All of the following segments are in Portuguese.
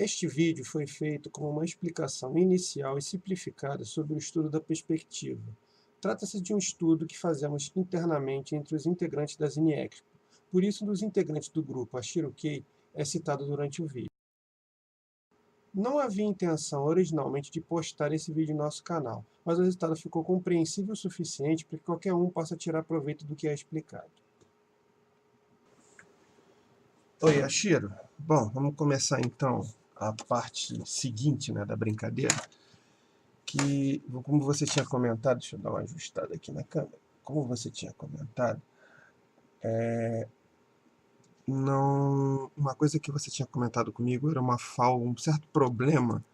Este vídeo foi feito como uma explicação inicial e simplificada sobre o estudo da perspectiva. Trata-se de um estudo que fazemos internamente entre os integrantes da Zinexpo. Por isso, um dos integrantes do grupo, a Kei, é citado durante o vídeo. Não havia intenção originalmente de postar esse vídeo em nosso canal, mas o resultado ficou compreensível o suficiente para que qualquer um possa tirar proveito do que é explicado. Oi, Ashiro. Bom, vamos começar então a parte seguinte, né, da brincadeira, que, como você tinha comentado, deixa eu dar uma ajustada aqui na câmera, como você tinha comentado, uma coisa que você tinha comentado comigo era um certo problema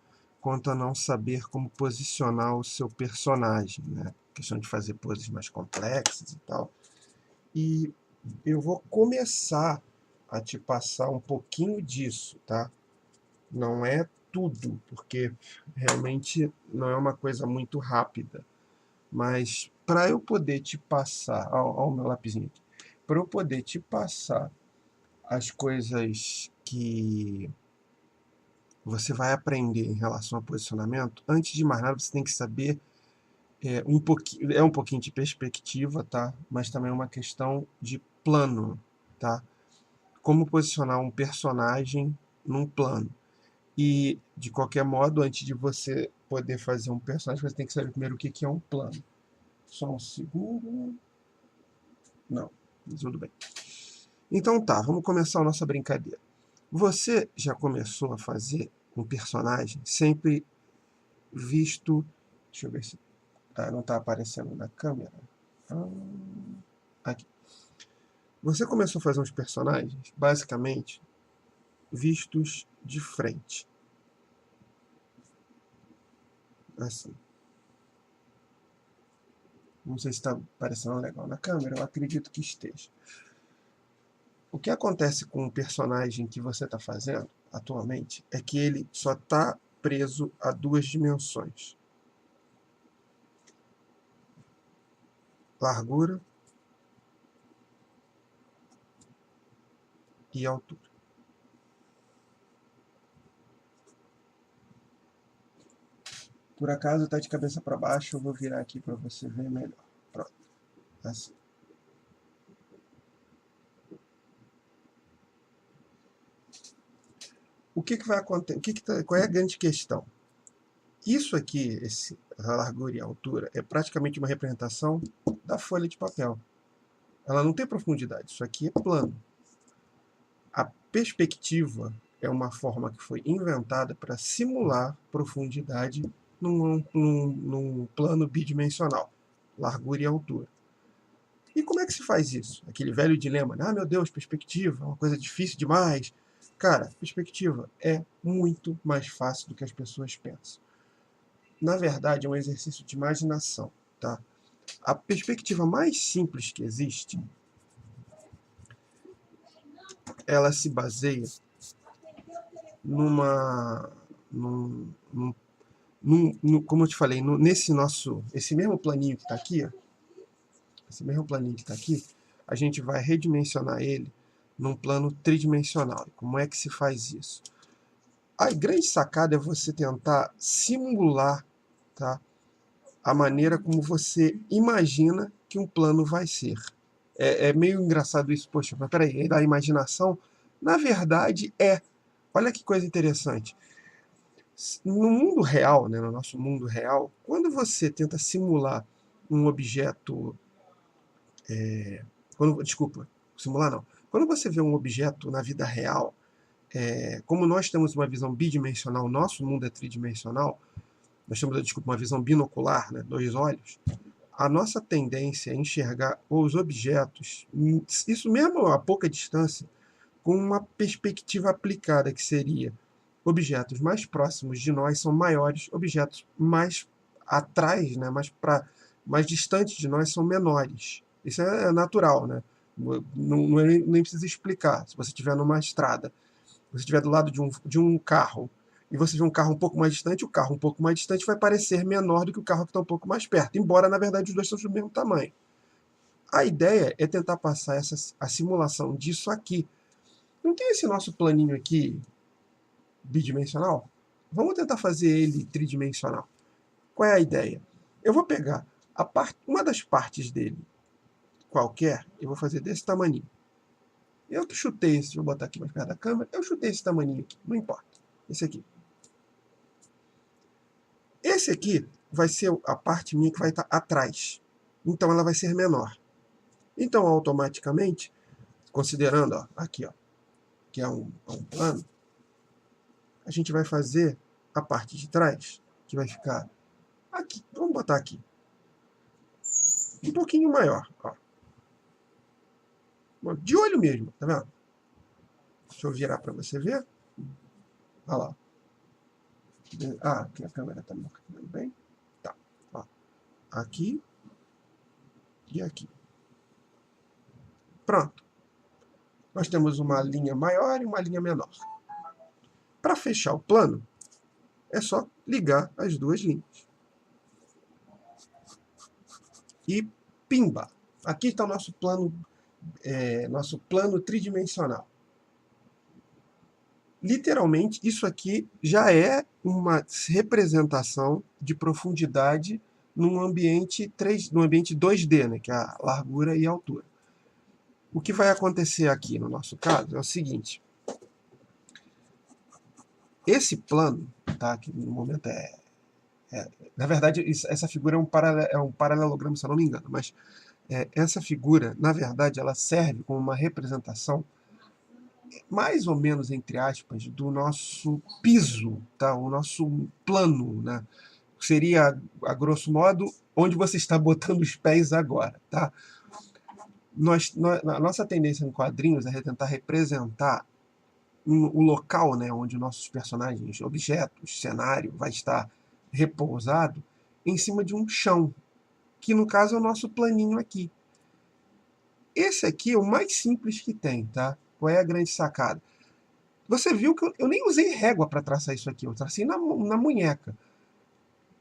quanto a não saber como posicionar o seu personagem, né, questão de fazer poses mais complexas e tal, e eu vou começar a te passar um pouquinho disso, tá? Não é tudo, porque realmente não é uma coisa muito rápida. Mas para eu poder te passar, ao meu lapisinho aqui, para eu poder te passar as coisas que você vai aprender em relação ao posicionamento, antes de mais nada você tem que saber um pouquinho de perspectiva, tá? Mas também é uma questão de plano, tá? Como posicionar um personagem num plano. E, de qualquer modo, antes de você poder fazer um personagem, você tem que saber primeiro o que é um plano. Só um segundo. Não, tudo bem. Então tá, vamos começar a nossa brincadeira. Você já começou a fazer um personagem sempre visto... Deixa eu ver se... não está aparecendo na câmera. Ah, aqui. Você começou a fazer uns personagens, basicamente, vistos de frente. Assim. Não sei se está parecendo legal na câmera, eu acredito que esteja. O que acontece com o personagem que você está fazendo atualmente é que ele só está preso a duas dimensões: largura e altura. Por acaso está de cabeça para baixo, eu vou virar aqui para você ver melhor. Pronto, assim. O que vai acontecer? Qual é a grande questão? Isso aqui, a largura e a altura, é praticamente uma representação da folha de papel. Ela não tem profundidade, isso aqui é plano. A perspectiva é uma forma que foi inventada para simular profundidade num plano bidimensional, largura e altura. E como é que se faz isso? Aquele velho dilema, né? Meu Deus, perspectiva, é uma coisa difícil demais. Cara, perspectiva é muito mais fácil do que as pessoas pensam. Na verdade, é um exercício de imaginação, tá? A perspectiva mais simples que existe, ela se baseia numa... como eu te falei, esse mesmo planinho que está aqui, ó, esse mesmo planinho que está aqui, a gente vai redimensionar ele num plano tridimensional. Como é que se faz isso? A grande sacada é você tentar simular, tá, a maneira como você imagina que um plano vai ser. É meio engraçado isso, poxa, mas peraí, é da imaginação? Na verdade, olha que coisa interessante. No mundo real, né, no nosso mundo real, quando você tenta simular um objeto... desculpa, simular não. Quando você vê um objeto na vida real, como nós temos uma visão bidimensional, nosso mundo é tridimensional, nós temos, desculpa, uma visão binocular, né, dois olhos, a nossa tendência é enxergar os objetos, isso mesmo a pouca distância, com uma perspectiva aplicada, que seria: objetos mais próximos de nós são maiores, objetos mais atrás, né, mais distantes de nós são menores. Isso é natural, né? Nem precisa explicar. Se você estiver numa estrada, se você estiver do lado de um carro, e você vê um carro um pouco mais distante, o carro um pouco mais distante vai parecer menor do que o carro que está um pouco mais perto, embora, na verdade, os dois são do mesmo tamanho. A ideia é tentar passar a simulação disso aqui. Não tem esse nosso planinho aqui bidimensional? Vamos tentar fazer ele tridimensional. Qual é a ideia? Eu vou pegar uma das partes dele qualquer, eu vou fazer desse tamaninho. Eu que chutei esse, vou botar aqui mais perto da câmera, eu chutei esse tamaninho aqui, não importa. Esse aqui. Esse aqui vai ser a parte minha que vai estar atrás. Então ela vai ser menor. Então, automaticamente, considerando ó, aqui, ó, que é um plano, a gente vai fazer a parte de trás, que vai ficar aqui. Vamos botar aqui. Um pouquinho maior. Ó. De olho mesmo, tá vendo? Deixa eu virar para você ver. Olha lá. Ah, aqui a câmera está me mostrando bem. Tá. Ó. Aqui e aqui. Pronto. Nós temos uma linha maior e uma linha menor. Para fechar o plano, é só ligar as duas linhas. E pimba! Aqui está o nosso plano tridimensional. Literalmente, isso aqui já é uma representação de profundidade num ambiente 2D, né, que é a largura e a altura. O que vai acontecer aqui, no nosso caso, é o seguinte. Esse plano, tá, que no momento na verdade, essa figura é um paralelogramo, se eu não me engano, mas essa figura, na verdade, ela serve como uma representação, mais ou menos, entre aspas, do nosso piso, tá? O nosso plano, né? Seria, a grosso modo, onde você está botando os pés agora, tá? A nossa tendência em quadrinhos é tentar representar o local, né, onde nossos personagens, objetos, cenário, vai estar repousado em cima de um chão, que no caso é o nosso planinho aqui. Esse aqui é o mais simples que tem, tá? Qual é a grande sacada? Você viu que eu nem usei régua para traçar isso aqui, eu tracei na munheca.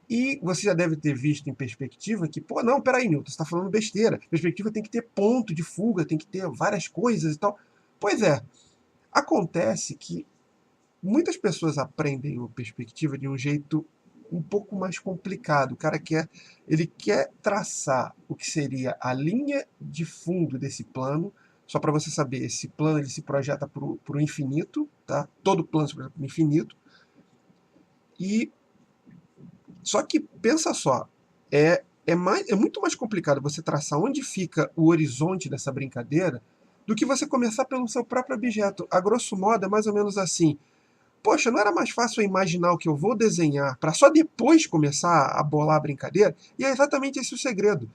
E você já deve ter visto em perspectiva que, pô, não, peraí, Newton, você está falando besteira. Perspectiva tem que ter ponto de fuga, tem que ter várias coisas e tal. Pois é, acontece que muitas pessoas aprendem o perspectiva de um jeito um pouco mais complicado. O cara ele quer traçar o que seria a linha de fundo desse plano. Só para você saber, esse plano ele se projeta para o infinito, tá? Todo plano se projeta para o infinito. E só que pensa só, é muito mais complicado você traçar onde fica o horizonte dessa brincadeira do que você começar pelo seu próprio objeto. A grosso modo é mais ou menos assim. Poxa, não era mais fácil eu imaginar o que eu vou desenhar para só depois começar a bolar a brincadeira? E é exatamente esse o segredo.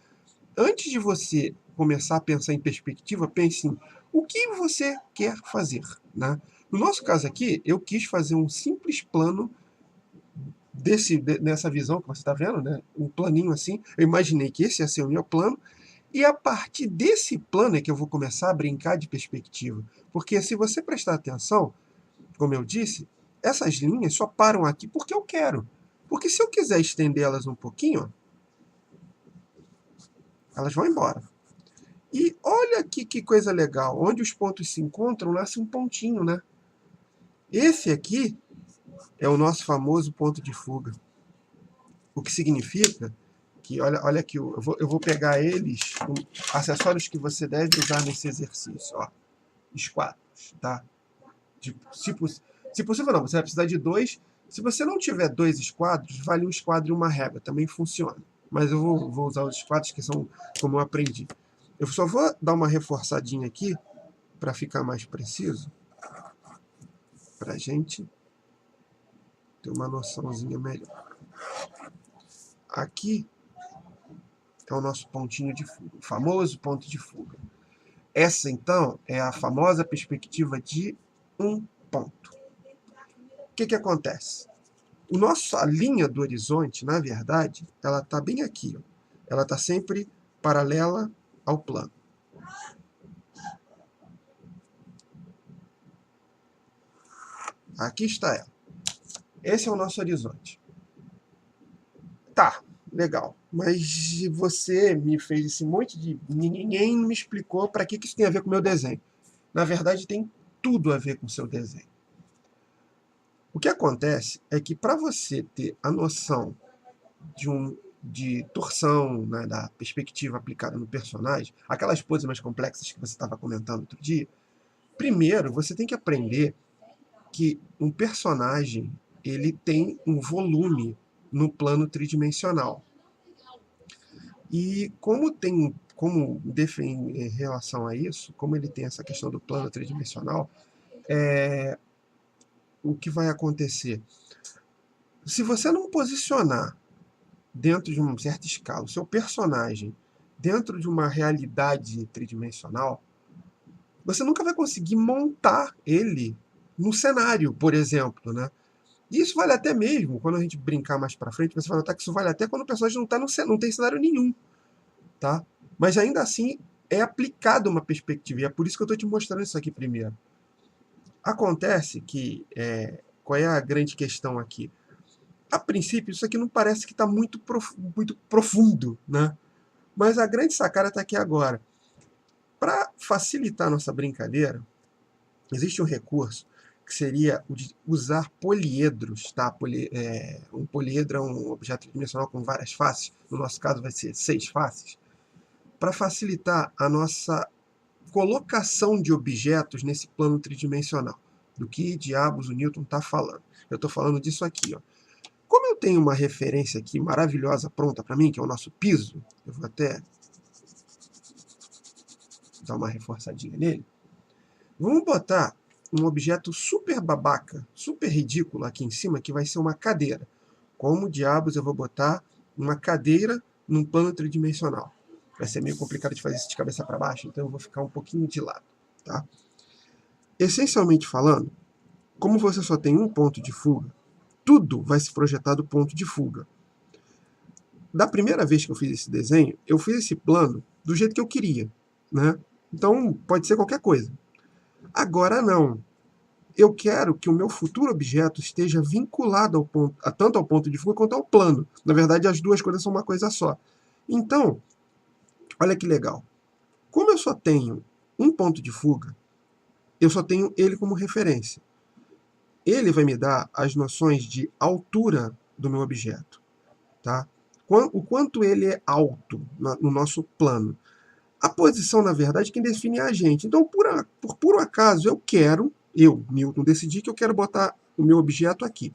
Antes de você começar a pensar em perspectiva, pense em o que você quer fazer, né? No nosso caso aqui, eu quis fazer um simples plano nessa visão que você está vendo, né? Um planinho assim. Eu imaginei que esse ia ser o meu plano. E a partir desse plano é que eu vou começar a brincar de perspectiva. Porque se você prestar atenção, como eu disse, essas linhas só param aqui porque eu quero. Porque se eu quiser estender elas um pouquinho, elas vão embora. E olha aqui que coisa legal. Onde os pontos se encontram, nasce um pontinho, né? Esse aqui é o nosso famoso ponto de fuga. O que significa que, olha aqui, eu vou pegar eles, acessórios que você deve usar nesse exercício. Ó, esquadros, tá? Se possível não, você vai precisar de 2. Se você não tiver 2 esquadros, vale um esquadro e uma régua, também funciona. Mas eu vou usar os esquadros que são como eu aprendi. Eu só vou dar uma reforçadinha aqui, para ficar mais preciso, para a gente ter uma noçãozinha melhor. Aqui é o nosso pontinho de fuga, o famoso ponto de fuga. Essa, então, é a famosa perspectiva de um ponto. O que acontece? A linha do horizonte, na verdade, ela está bem aqui. Ó. Ela está sempre paralela ao plano. Aqui está ela. Esse é o nosso horizonte. Tá, legal. Mas você me fez esse monte de... Ninguém me explicou para que isso tem a ver com o meu desenho. Na verdade, tem tudo a ver com o seu desenho. O que acontece é que para você ter a noção de torção, né, da perspectiva aplicada no personagem, aquelas poses mais complexas que você estava comentando outro dia, primeiro você tem que aprender que um personagem ele tem um volume no plano tridimensional. E em relação a isso, como ele tem essa questão do plano tridimensional, o que vai acontecer? Se você não posicionar dentro de uma certa escala o seu personagem dentro de uma realidade tridimensional, você nunca vai conseguir montar ele no cenário, por exemplo, né? E isso vale até mesmo, quando a gente brincar mais pra frente, você vai notar que isso vale até quando o personagem não tem cenário nenhum, tá? Mas ainda assim, é aplicada uma perspectiva, e é por isso que eu estou te mostrando isso aqui primeiro. Acontece que, qual é a grande questão aqui? A princípio, isso aqui não parece que está muito profundo, né? Mas a grande sacada está aqui agora. Para facilitar a nossa brincadeira, existe um recurso que seria o de usar poliedros, tá? Um poliedro é um objeto tridimensional com várias faces, no nosso caso vai ser 6 faces, para facilitar a nossa colocação de objetos nesse plano tridimensional. Do que diabos o Newton está falando? Eu estou falando disso aqui, ó. Como eu tenho uma referência aqui maravilhosa pronta para mim, que é o nosso piso, eu vou até dar uma reforçadinha nele. Vamos botar um objeto super babaca, super ridículo aqui em cima, que vai ser uma cadeira. Como diabos eu vou botar uma cadeira num plano tridimensional? Vai ser meio complicado de fazer isso de cabeça para baixo, então eu vou ficar um pouquinho de lado, tá? Essencialmente falando, como você só tem um ponto de fuga, tudo vai se projetar do ponto de fuga. Da primeira vez que eu fiz esse desenho, eu fiz esse plano do jeito que eu queria, né? Então, pode ser qualquer coisa. Agora não. Eu quero que o meu futuro objeto esteja vinculado tanto ao ponto de fuga quanto ao plano. Na verdade, as duas coisas são uma coisa só. Então, olha que legal. Como eu só tenho um ponto de fuga, eu só tenho ele como referência. Ele vai me dar as noções de altura do meu objeto, tá? O quanto ele é alto no nosso plano. A posição, na verdade, quem define é a gente. Então, por puro acaso, eu, Newton, decidi que eu quero botar o meu objeto aqui.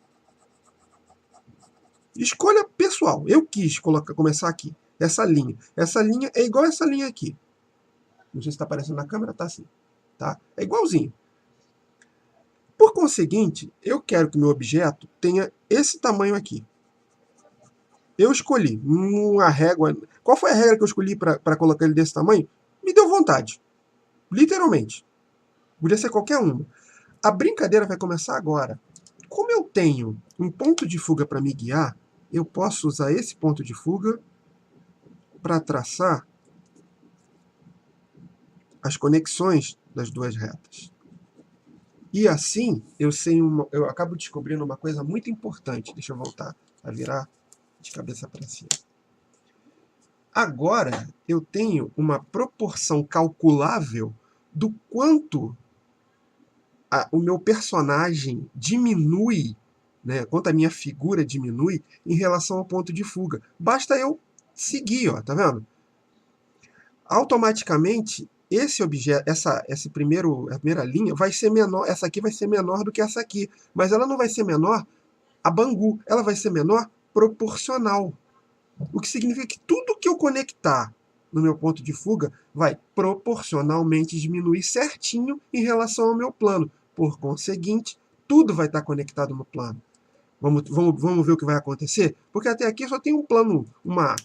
Escolha pessoal. Eu quis começar aqui. Essa linha. Essa linha é igual a essa linha aqui. Não sei se está aparecendo na câmera, tá assim. Tá? É igualzinho. Por conseguinte, eu quero que o meu objeto tenha esse tamanho aqui. Eu escolhi uma régua. Qual foi a regra que eu escolhi para colocar ele desse tamanho? Me deu vontade. Literalmente. Podia ser qualquer uma. A brincadeira vai começar agora. Como eu tenho um ponto de fuga para me guiar, eu posso usar esse ponto de fuga para traçar as conexões das duas retas. E assim, eu acabo descobrindo uma coisa muito importante. Deixa eu voltar a virar de cabeça para cima. Agora, eu tenho uma proporção calculável do quanto o meu personagem diminui, né, quanto a minha figura diminui em relação ao ponto de fuga. Basta eu seguir, ó, tá vendo? Automaticamente, esse objeto, a primeira linha vai ser menor, essa aqui vai ser menor do que essa aqui, mas ela não vai ser menor a Bangu, ela vai ser menor proporcional. O que significa que tudo que eu conectar no meu ponto de fuga vai proporcionalmente diminuir certinho em relação ao meu plano. Por conseguinte, tudo vai estar conectado no plano. Vamos ver o que vai acontecer? Porque até aqui só tem um plano, uma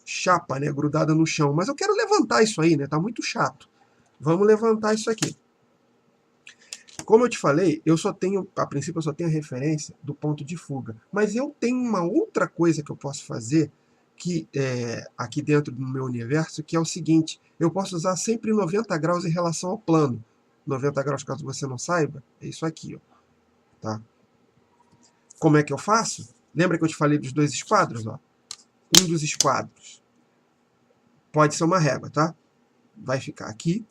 chapa, né, grudada no chão. Mas eu quero levantar isso aí, né? Tá muito chato. Vamos levantar isso aqui. Como eu te falei, a princípio eu só tenho a referência do ponto de fuga. Mas eu tenho uma outra coisa que eu posso fazer aqui dentro do meu universo, que é o seguinte: eu posso usar sempre 90 graus em relação ao plano. 90 graus, caso você não saiba, é isso aqui, ó, tá? Como é que eu faço? Lembra que eu te falei dos dois esquadros? Ó? Um dos esquadros pode ser uma régua, tá? Vai ficar aqui,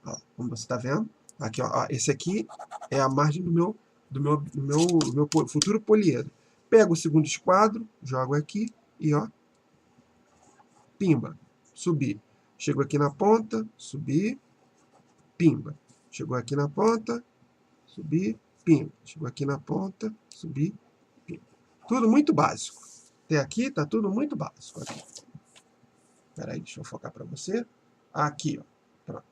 ó, como você está vendo. Aqui, ó, esse aqui é a margem do meu do meu futuro poliedro. Pego o segundo esquadro, jogo aqui e ó, pimba, subi. Chego aqui na ponta, subi, pimba. Chegou aqui na ponta, subi, pimba. Chegou aqui na ponta, subi, pimba. Tudo muito básico. Até aqui tá tudo muito básico. Espera aí, deixa eu focar para você. Aqui, ó. Pronto.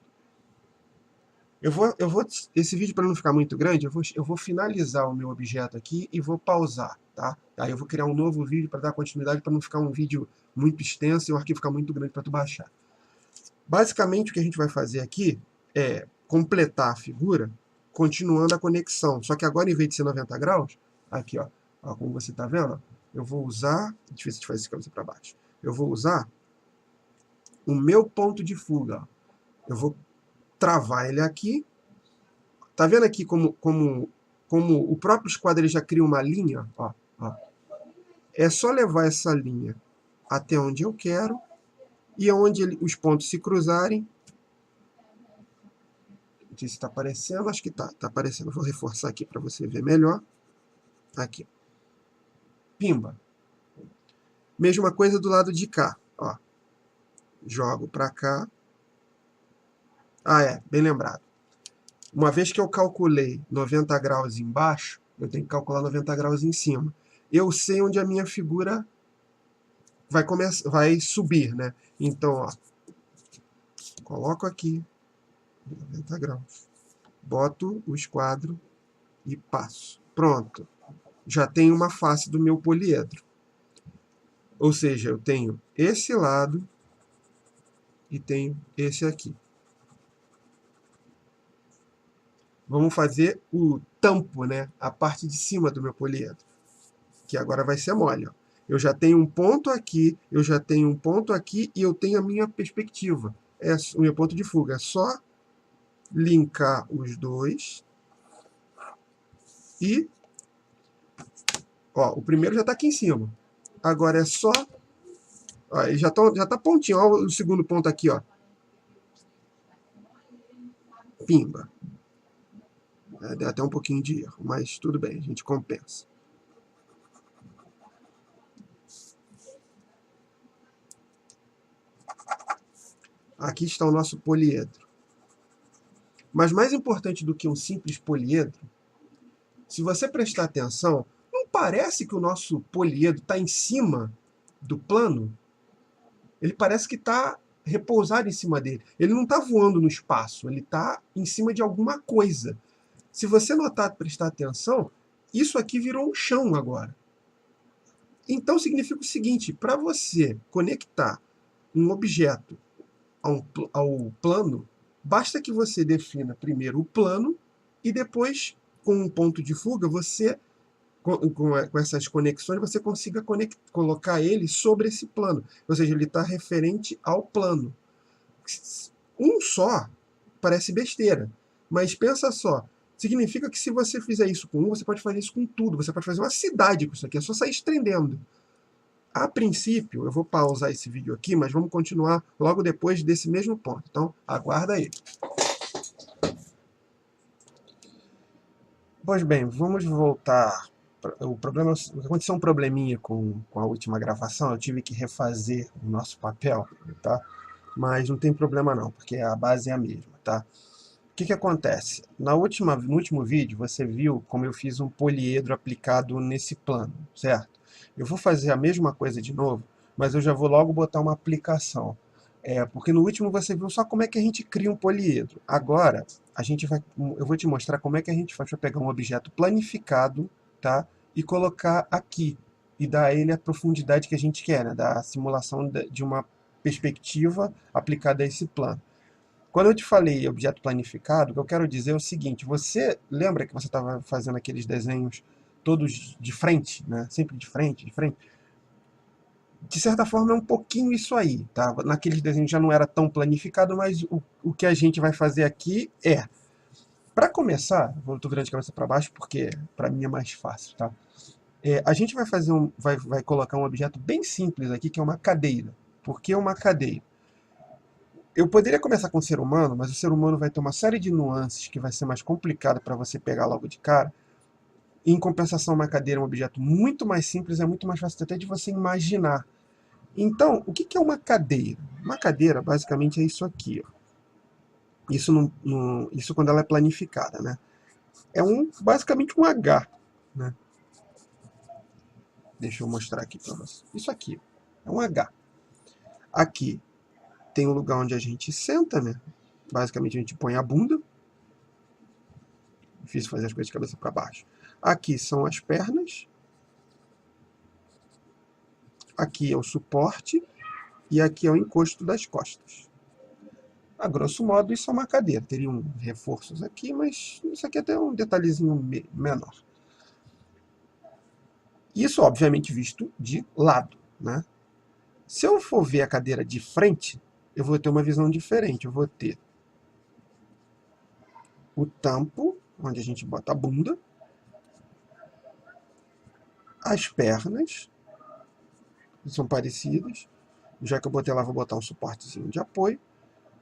Esse vídeo, para não ficar muito grande, eu vou finalizar o meu objeto aqui e vou pausar, tá? Aí eu vou criar um novo vídeo para dar continuidade, para não ficar um vídeo muito extenso e o arquivo ficar muito grande para tu baixar. Basicamente, o que a gente vai fazer aqui é completar a figura continuando a conexão. Só que agora, em vez de ser 90 graus, aqui, ó, como você está vendo, ó, eu vou usar... Difícil de fazer esse cabeça para baixo. Eu vou usar o meu ponto de fuga. Ó. Eu vou travar ele aqui. Tá vendo aqui como o próprio esquadro ele já cria uma linha? Ó. É só levar essa linha até onde eu quero. E onde os pontos se cruzarem, não sei se está aparecendo, acho que está aparecendo. Vou reforçar aqui para você ver melhor. Aqui. Pimba. Mesma coisa do lado de cá. Ó. Jogo para cá. Bem lembrado. Uma vez que eu calculei 90 graus embaixo, eu tenho que calcular 90 graus em cima. Eu sei onde a minha figura vai subir, né? Então, ó, coloco aqui 90 graus. Boto o esquadro e passo. Pronto. Já tenho uma face do meu poliedro. Ou seja, eu tenho esse lado e tenho esse aqui. Vamos fazer o tampo, né? A parte de cima do meu poliedro. Que agora vai ser mole. Ó. Eu já tenho um ponto aqui, eu já tenho um ponto aqui e eu tenho a minha perspectiva. É o meu ponto de fuga. É só linkar os dois. E ó, o primeiro já está aqui em cima. Agora é só... Ó, já tá pontinho. Ó, o segundo ponto aqui, ó. Pimba. Deu até um pouquinho de erro, mas tudo bem, a gente compensa. Aqui está o nosso poliedro. Mas mais importante do que um simples poliedro, se você prestar atenção, não parece que o nosso poliedro está em cima do plano? Ele parece que está repousado em cima dele. Ele não está voando no espaço, ele está em cima de alguma coisa. Se você notar, prestar atenção, isso aqui virou um chão agora. Então significa o seguinte, para você conectar um objeto ao plano, basta que você defina primeiro o plano e depois, com um ponto de fuga, você, com essas conexões, você consiga colocar ele sobre esse plano. Ou seja, ele está referente ao plano. Um só parece besteira, mas pensa só, significa que se você fizer isso com um, você pode fazer isso com tudo, você pode fazer uma cidade com isso aqui, é só sair estendendo. A princípio, eu vou pausar esse vídeo aqui, mas vamos continuar logo depois desse mesmo ponto. Então, aguarda aí. Pois bem, vamos voltar. Aconteceu um probleminha com a última gravação, eu tive que refazer o nosso papel, tá? Mas não tem problema não, porque a base é a mesma, tá? O que acontece? No último vídeo, você viu como eu fiz um poliedro aplicado nesse plano, certo? Eu vou fazer a mesma coisa de novo, mas eu já vou logo botar uma aplicação. Porque no último você viu só como é que a gente cria um poliedro. Agora, eu vou te mostrar como é que a gente faz para pegar um objeto planificado, tá? E colocar aqui. E dar a ele a profundidade que a gente quer, né? Da simulação de uma perspectiva aplicada a esse plano. Quando eu te falei objeto planificado, o que eu quero dizer é o seguinte, você lembra que você estava fazendo aqueles desenhos todos de frente, né? Sempre de frente, de frente? De certa forma é um pouquinho isso aí, tá? Naqueles desenhos já não era tão planificado, mas o que a gente vai fazer aqui é... Para começar, estou virando de cabeça para baixo porque para mim é mais fácil, tá? A gente vai fazer vai colocar um objeto bem simples aqui, que é uma cadeira. Por que uma cadeira? Eu poderia começar com o ser humano, mas o ser humano vai ter uma série de nuances que vai ser mais complicado para você pegar logo de cara. Em compensação, uma cadeira é um objeto muito mais simples, é muito mais fácil até de você imaginar. Então, o que é uma cadeira? Uma cadeira, basicamente, é isso aqui. Ó. Isso quando ela é planificada, né? É basicamente um H, né? Deixa eu mostrar aqui para você. Isso aqui é um H. Aqui tem o lugar onde a gente senta, né? Basicamente, a gente põe a bunda. Difícil fazer as coisas de cabeça para baixo. Aqui são as pernas. Aqui é o suporte. E aqui é o encosto das costas. A grosso modo, isso é uma cadeira. Teriam reforços aqui, mas isso aqui é até um detalhezinho menor. Isso, obviamente, visto de lado, né? Se eu for ver a cadeira de frente, eu vou ter uma visão diferente. Eu vou ter o tampo, onde a gente bota a bunda, as pernas, que são parecidas. Já que eu botei lá, vou botar um suportezinho de apoio.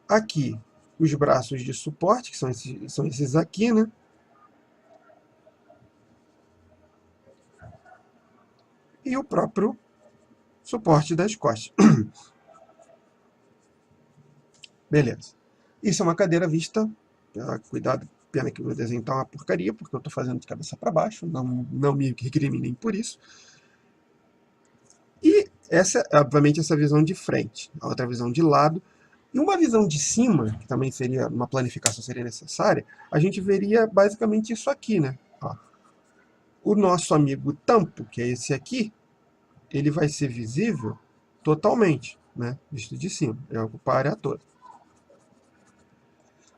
Aqui, os braços de suporte, que são esses aqui, né? E o próprio suporte das costas. Beleza. Isso é uma cadeira vista. Cuidado, pena que o meu desenho tá uma porcaria, porque eu estou fazendo de cabeça para baixo. Não me recriminem por isso. E essa é, obviamente, essa visão de frente. A outra visão de lado. E uma visão de cima, que também seria, uma planificação seria necessária, a gente veria basicamente isso aqui, né? Ó. O nosso amigo tampo, que é esse aqui, ele vai ser visível totalmente, né? Visto de cima. Ele vai ocupar a área toda.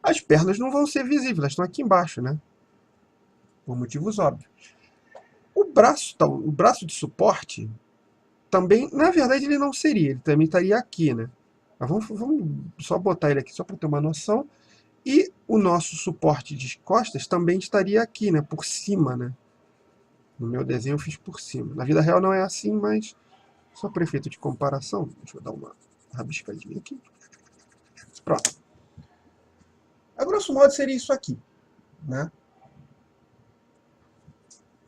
As pernas não vão ser visíveis, elas estão aqui embaixo, né? Por motivos óbvios. O braço de suporte também, na verdade, ele não seria, ele também estaria aqui, né? Mas vamos só botar ele aqui só para ter uma noção. E o nosso suporte de costas também estaria aqui, né? Por cima, né? No meu desenho eu fiz por cima. Na vida real não é assim, mas só para efeito de comparação. Deixa eu dar uma rabiscadinha aqui. Pronto. A grosso modo seria isso aqui, né?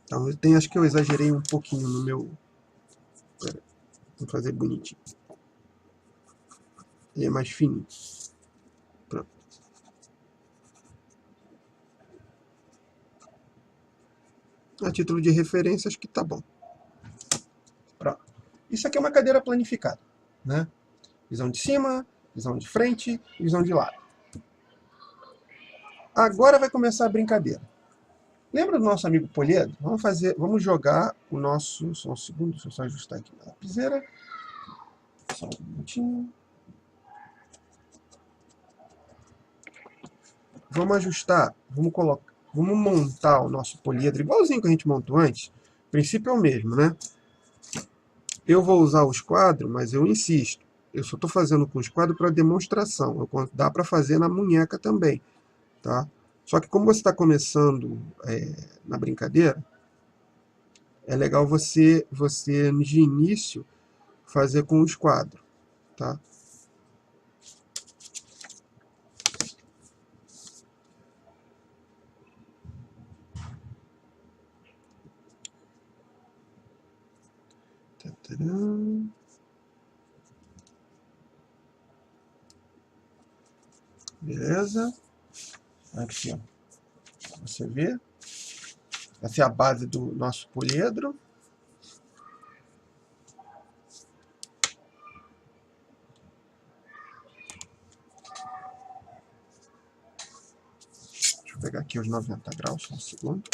Então, acho que eu exagerei um pouquinho no meu... Pera, vou fazer bonitinho. Ele é mais fininho. Pronto. A título de referência, acho que tá bom. Pronto. Isso aqui é uma cadeira planificada, né? Visão de cima, visão de frente e visão de lado. Agora vai começar a brincadeira. Lembra do nosso amigo Poliedro? Vamos jogar o nosso... Só um segundo, deixa eu só ajustar aqui na lapiseira. Só um minutinho. Vamos ajustar, vamos montar o nosso poliedro igualzinho que a gente montou antes. O princípio é o mesmo, né? Eu vou usar o esquadro, mas eu insisto. Eu só estou fazendo com o esquadro para demonstração. Dá para fazer na munheca também, tá? Só que como você está começando na brincadeira, é legal você de início, fazer com o esquadro, tá? Tadã. Beleza? Aqui, ó. Você vê? Essa é a base do nosso poliedro. Deixa eu pegar aqui os 90 graus, só um segundo.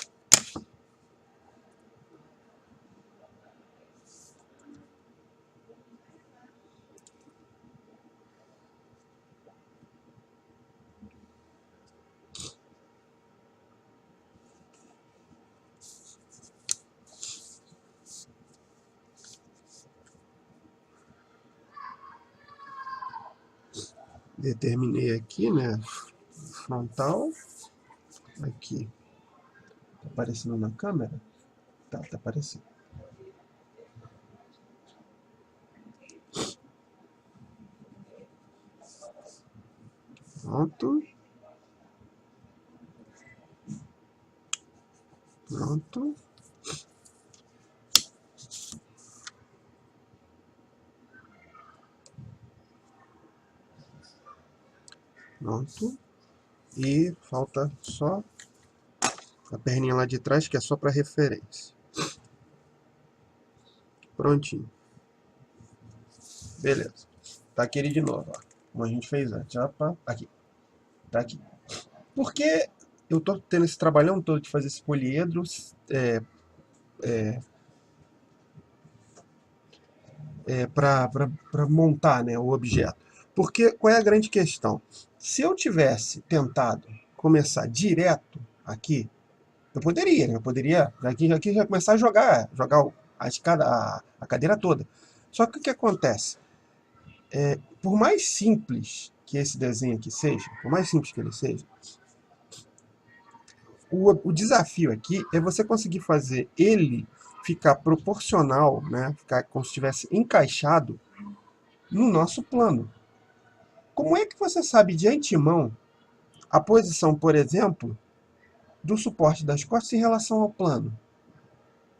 Determinei aqui, né? Frontal. Aqui. Tá aparecendo na câmera? Tá aparecendo. Pronto. Pronto. Pronto. E falta só a perninha lá de trás, que é só para referência. Prontinho. Beleza. Tá aqui ele de novo, ó. Como a gente fez antes. Opa, aqui. Tá aqui. Por que eu tô tendo esse trabalhão todo de fazer esse poliedro para montar, né, o objeto? Porque qual é a grande questão? Se eu tivesse tentado começar direto aqui, eu poderia, né? Eu poderia aqui já começar a jogar a escada, a cadeira toda. Só que o que acontece? Por mais simples que esse desenho aqui seja, por mais simples que ele seja, o desafio aqui é você conseguir fazer ele ficar proporcional, né? Ficar como se estivesse encaixado no nosso plano. Como é que você sabe de antemão a posição, por exemplo, do suporte das costas em relação ao plano?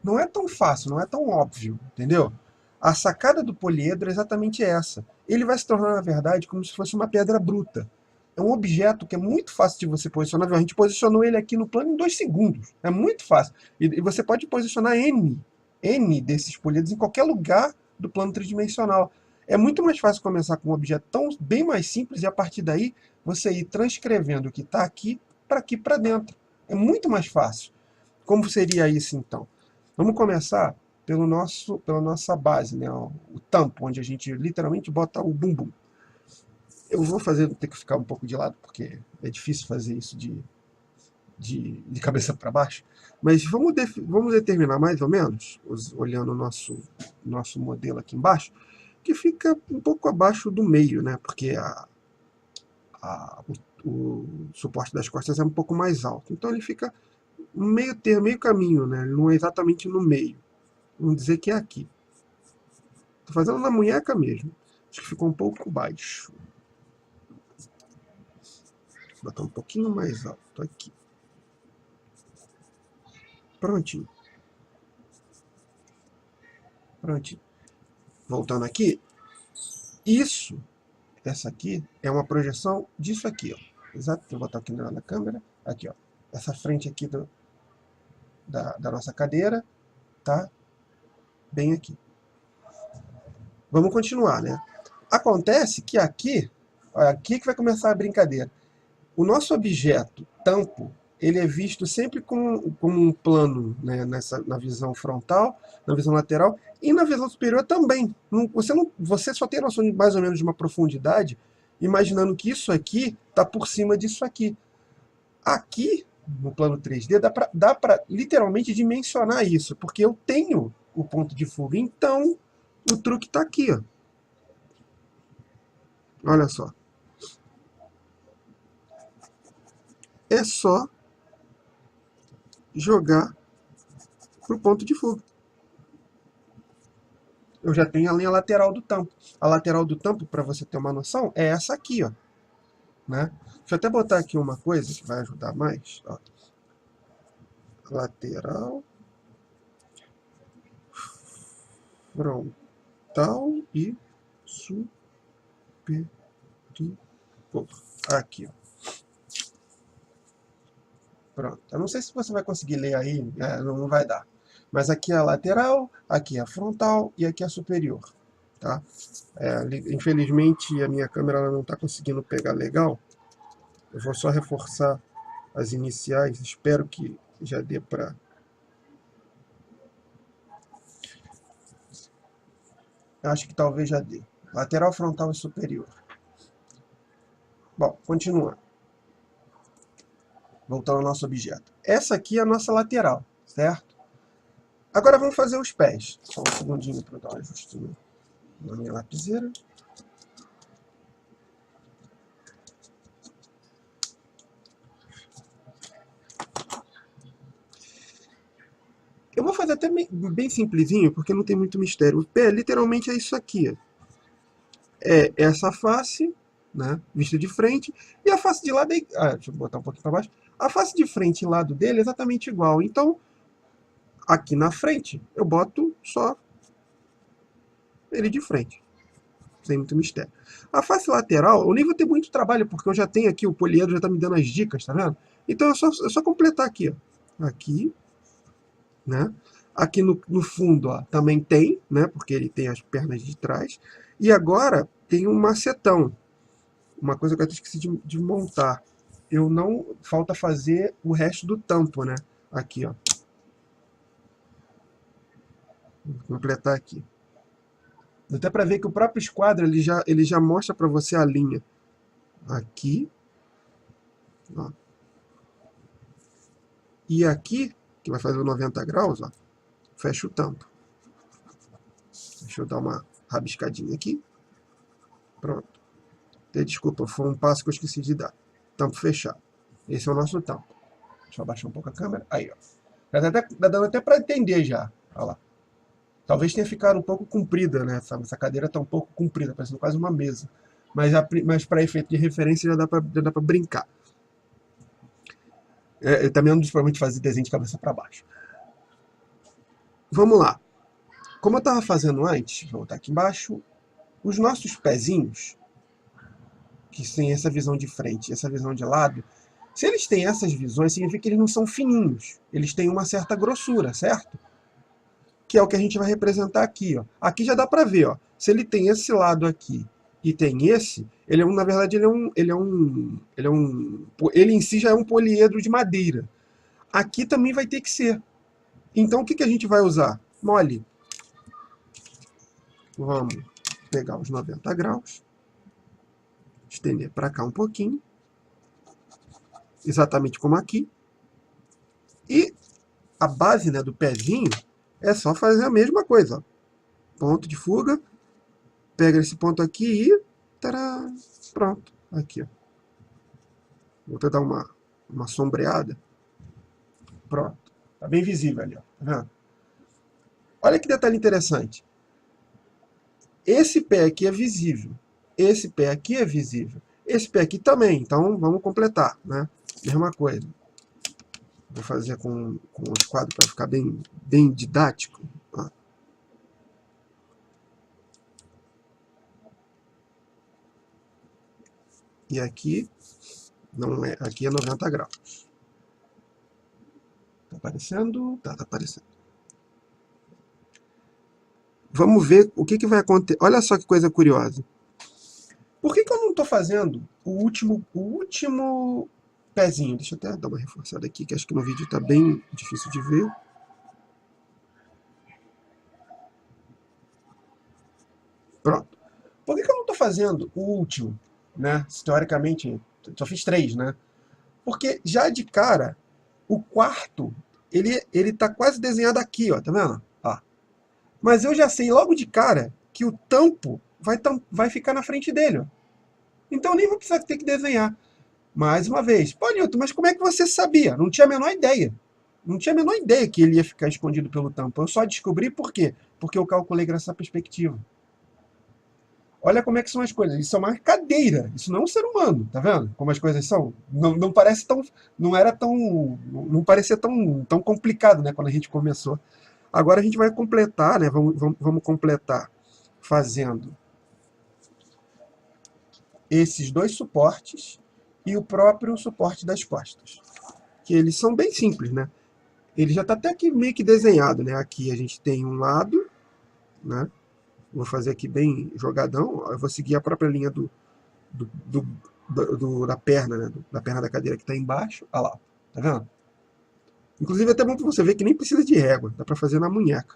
Não é tão fácil, não é tão óbvio, entendeu? A sacada do poliedro é exatamente essa. Ele vai se tornar, na verdade, como se fosse uma pedra bruta. É um objeto que é muito fácil de você posicionar. A gente posicionou ele aqui no plano em 2 segundos. É muito fácil. E você pode posicionar N desses poliedros em qualquer lugar do plano tridimensional. É muito mais fácil começar com um objeto bem mais simples e a partir daí você ir transcrevendo o que está aqui para dentro. É muito mais fácil. Como seria isso então? Vamos começar pela nossa base, né? O tampo, onde a gente literalmente bota o bumbum. Eu vou ter que ficar um pouco de lado, porque é difícil fazer isso de cabeça para baixo. Mas vamos determinar mais ou menos, olhando o nosso modelo aqui embaixo, que fica um pouco abaixo do meio, né? Porque o suporte das costas é um pouco mais alto. Então ele fica meio termo, meio caminho, né? Ele não é exatamente no meio. Vamos dizer que é aqui. Estou fazendo na munheca mesmo. Acho que ficou um pouco baixo. Vou botar um pouquinho mais alto aqui. Prontinho. Prontinho. Voltando aqui. Essa aqui é uma projeção disso aqui, ó. Exato, vou botar aqui na câmera. Aqui, ó. Essa frente aqui da nossa cadeira, tá? Bem aqui. Vamos continuar, né? Acontece que aqui que vai começar a brincadeira. O nosso objeto, tampo, ele é visto sempre como um plano, né, na visão frontal, na visão lateral e na visão superior também. Você só tem noção mais ou menos de uma profundidade, imaginando que isso aqui está por cima disso aqui. Aqui, no plano 3D, dá para literalmente dimensionar isso, porque eu tenho o ponto de fuga. Então, o truque está aqui, ó. Olha só. É só jogar para o ponto de fuga. Eu já tenho a linha lateral do tampo. A lateral do tampo, para você ter uma noção, é essa aqui, ó. Né? Deixa eu até botar aqui uma coisa que vai ajudar mais. Ó. Lateral, frontal e superior. Aqui, ó. Pronto. Eu não sei se você vai conseguir ler aí, não vai dar. Mas aqui é a lateral, aqui é a frontal e aqui é a superior. Tá? Infelizmente a minha câmera ela não está conseguindo pegar legal. Eu vou só reforçar as iniciais. Espero que já dê para... Acho que talvez já dê. Lateral, frontal e superior. Bom, continuando. Voltando ao nosso objeto. Essa aqui é a nossa lateral, certo? Agora vamos fazer os pés. Só um segundinho para dar um ajustinho na minha lapiseira. Eu vou fazer até bem simplesinho, porque não tem muito mistério. O pé literalmente é isso aqui. Ó. É essa face, né, vista de frente, e a face de lado é... deixa eu botar um pouquinho para baixo. A face de frente e lado dele é exatamente igual. Então, aqui na frente, eu boto só ele de frente. sem muito mistério. A face lateral, eu nem vou ter muito trabalho, porque eu já tenho aqui, o poliedro já está me dando as dicas, tá vendo? Então é só completar aqui, ó. Aqui, né? Aqui no fundo, ó, também tem, né? Porque ele tem as pernas de trás. E agora tem um macetão. Uma coisa que eu esqueci de montar. Eu não... Falta fazer o resto do tampo, né? Aqui, ó. Vou completar aqui. Até para ver que o próprio esquadro ele já mostra para você a linha. Aqui. Ó. E aqui, que vai fazer o 90 graus, ó, fecha o tampo. Deixa eu dar uma rabiscadinha aqui. Pronto. Desculpa, foi um passo que eu esqueci de dar. Tampo fechado. Esse é o nosso tampo. Deixa eu abaixar um pouco a câmera. Aí, ó. Já tá dando até para entender já. Olha lá. Talvez tenha ficado um pouco comprida, né? Essa cadeira está um pouco comprida, parecendo quase uma mesa. Mas para efeito de referência já dá para brincar. Também é um dos problemas de fazer desenho de cabeça para baixo. Vamos lá. Como eu estava fazendo antes, vou voltar aqui embaixo, os nossos pezinhos, que têm essa visão de frente e essa visão de lado, se eles têm essas visões, significa que eles não são fininhos. Eles têm uma certa grossura, certo? Que é o que a gente vai representar aqui, ó. Aqui já dá para ver, ó. Se ele tem esse lado aqui e tem esse, na verdade, ele em si já é um poliedro de madeira. Aqui também vai ter que ser. Então, o que a gente vai usar? Mole. Vamos pegar os 90 graus, estender para cá um pouquinho, exatamente como aqui. E a base, né, do pezinho é só fazer a mesma coisa. Ó. Ponto de fuga, pega esse ponto aqui e... Tará, pronto, aqui. Ó. Vou até dar uma sombreada. Pronto, tá bem visível ali, ó. Tá vendo? Olha que detalhe interessante. Esse pé aqui é visível. Esse pé aqui é visível. Esse pé aqui também. Então, vamos completar, né? Mesma coisa. Vou fazer com os quadros para ficar bem didático. Ó. E aqui, não é, aqui é 90 graus. Tá aparecendo? Tá aparecendo. Vamos ver o que vai acontecer. Olha só que coisa curiosa. Por que eu não estou fazendo o último pezinho? Deixa eu até dar uma reforçada aqui, que acho que no vídeo está bem difícil de ver. Pronto. Por que eu não estou fazendo o último? Né? Teoricamente, só fiz 3, né? Porque já de cara, o quarto, ele tá quase desenhado aqui, ó, tá vendo? Ó. Mas eu já sei logo de cara que o tampo vai ficar na frente dele, ó. Então eu nem vou precisar ter que desenhar. Mais uma vez, pô, Nilton, mas como é que você sabia? Não tinha a menor ideia. Não tinha a menor ideia que ele ia ficar escondido pelo tampo. Eu só descobri por quê? Porque eu calculei nessa perspectiva. Olha como é que são as coisas. Isso é uma cadeira. Isso não é um ser humano. Tá vendo como as coisas são? Não parece tão... Não era tão... Não parecia tão complicado, né? Quando a gente começou. Agora a gente vai completar, né? Vamos completar fazendo esses dois suportes e o próprio suporte das costas. Que eles são bem simples, né? Ele já está até aqui meio que desenhado, né? Aqui a gente tem um lado, né? Vou fazer aqui bem jogadão. Eu vou seguir a própria linha da perna, né? Da perna da cadeira que está embaixo. Olha lá, tá vendo? Inclusive é até bom para você ver que nem precisa de régua, dá para fazer na munheca.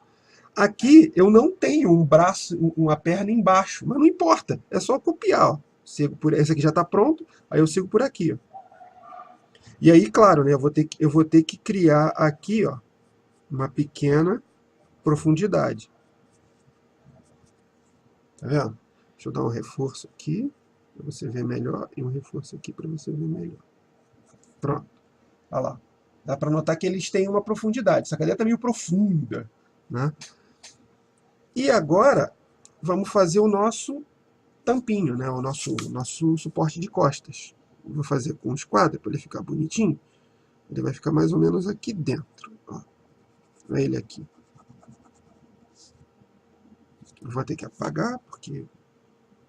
Aqui eu não tenho um braço, uma perna embaixo, mas não importa, é só copiar. Ó. Sigo por esse aqui já está pronto, aí eu sigo por aqui. Ó. E aí, claro, né? Eu vou ter que criar aqui, ó, uma pequena profundidade. Tá vendo? Deixa eu dar um reforço aqui, para você ver melhor, e um reforço aqui para você ver melhor. Pronto. Olha lá. Dá para notar que eles têm uma profundidade. Essa cadeia está meio profunda, né? E agora, vamos fazer o nosso tampinho, né? O nosso suporte de costas. Vou fazer com os quadros, para ele ficar bonitinho. Ele vai ficar mais ou menos aqui dentro. Ó. Olha ele aqui. Eu vou ter que apagar, porque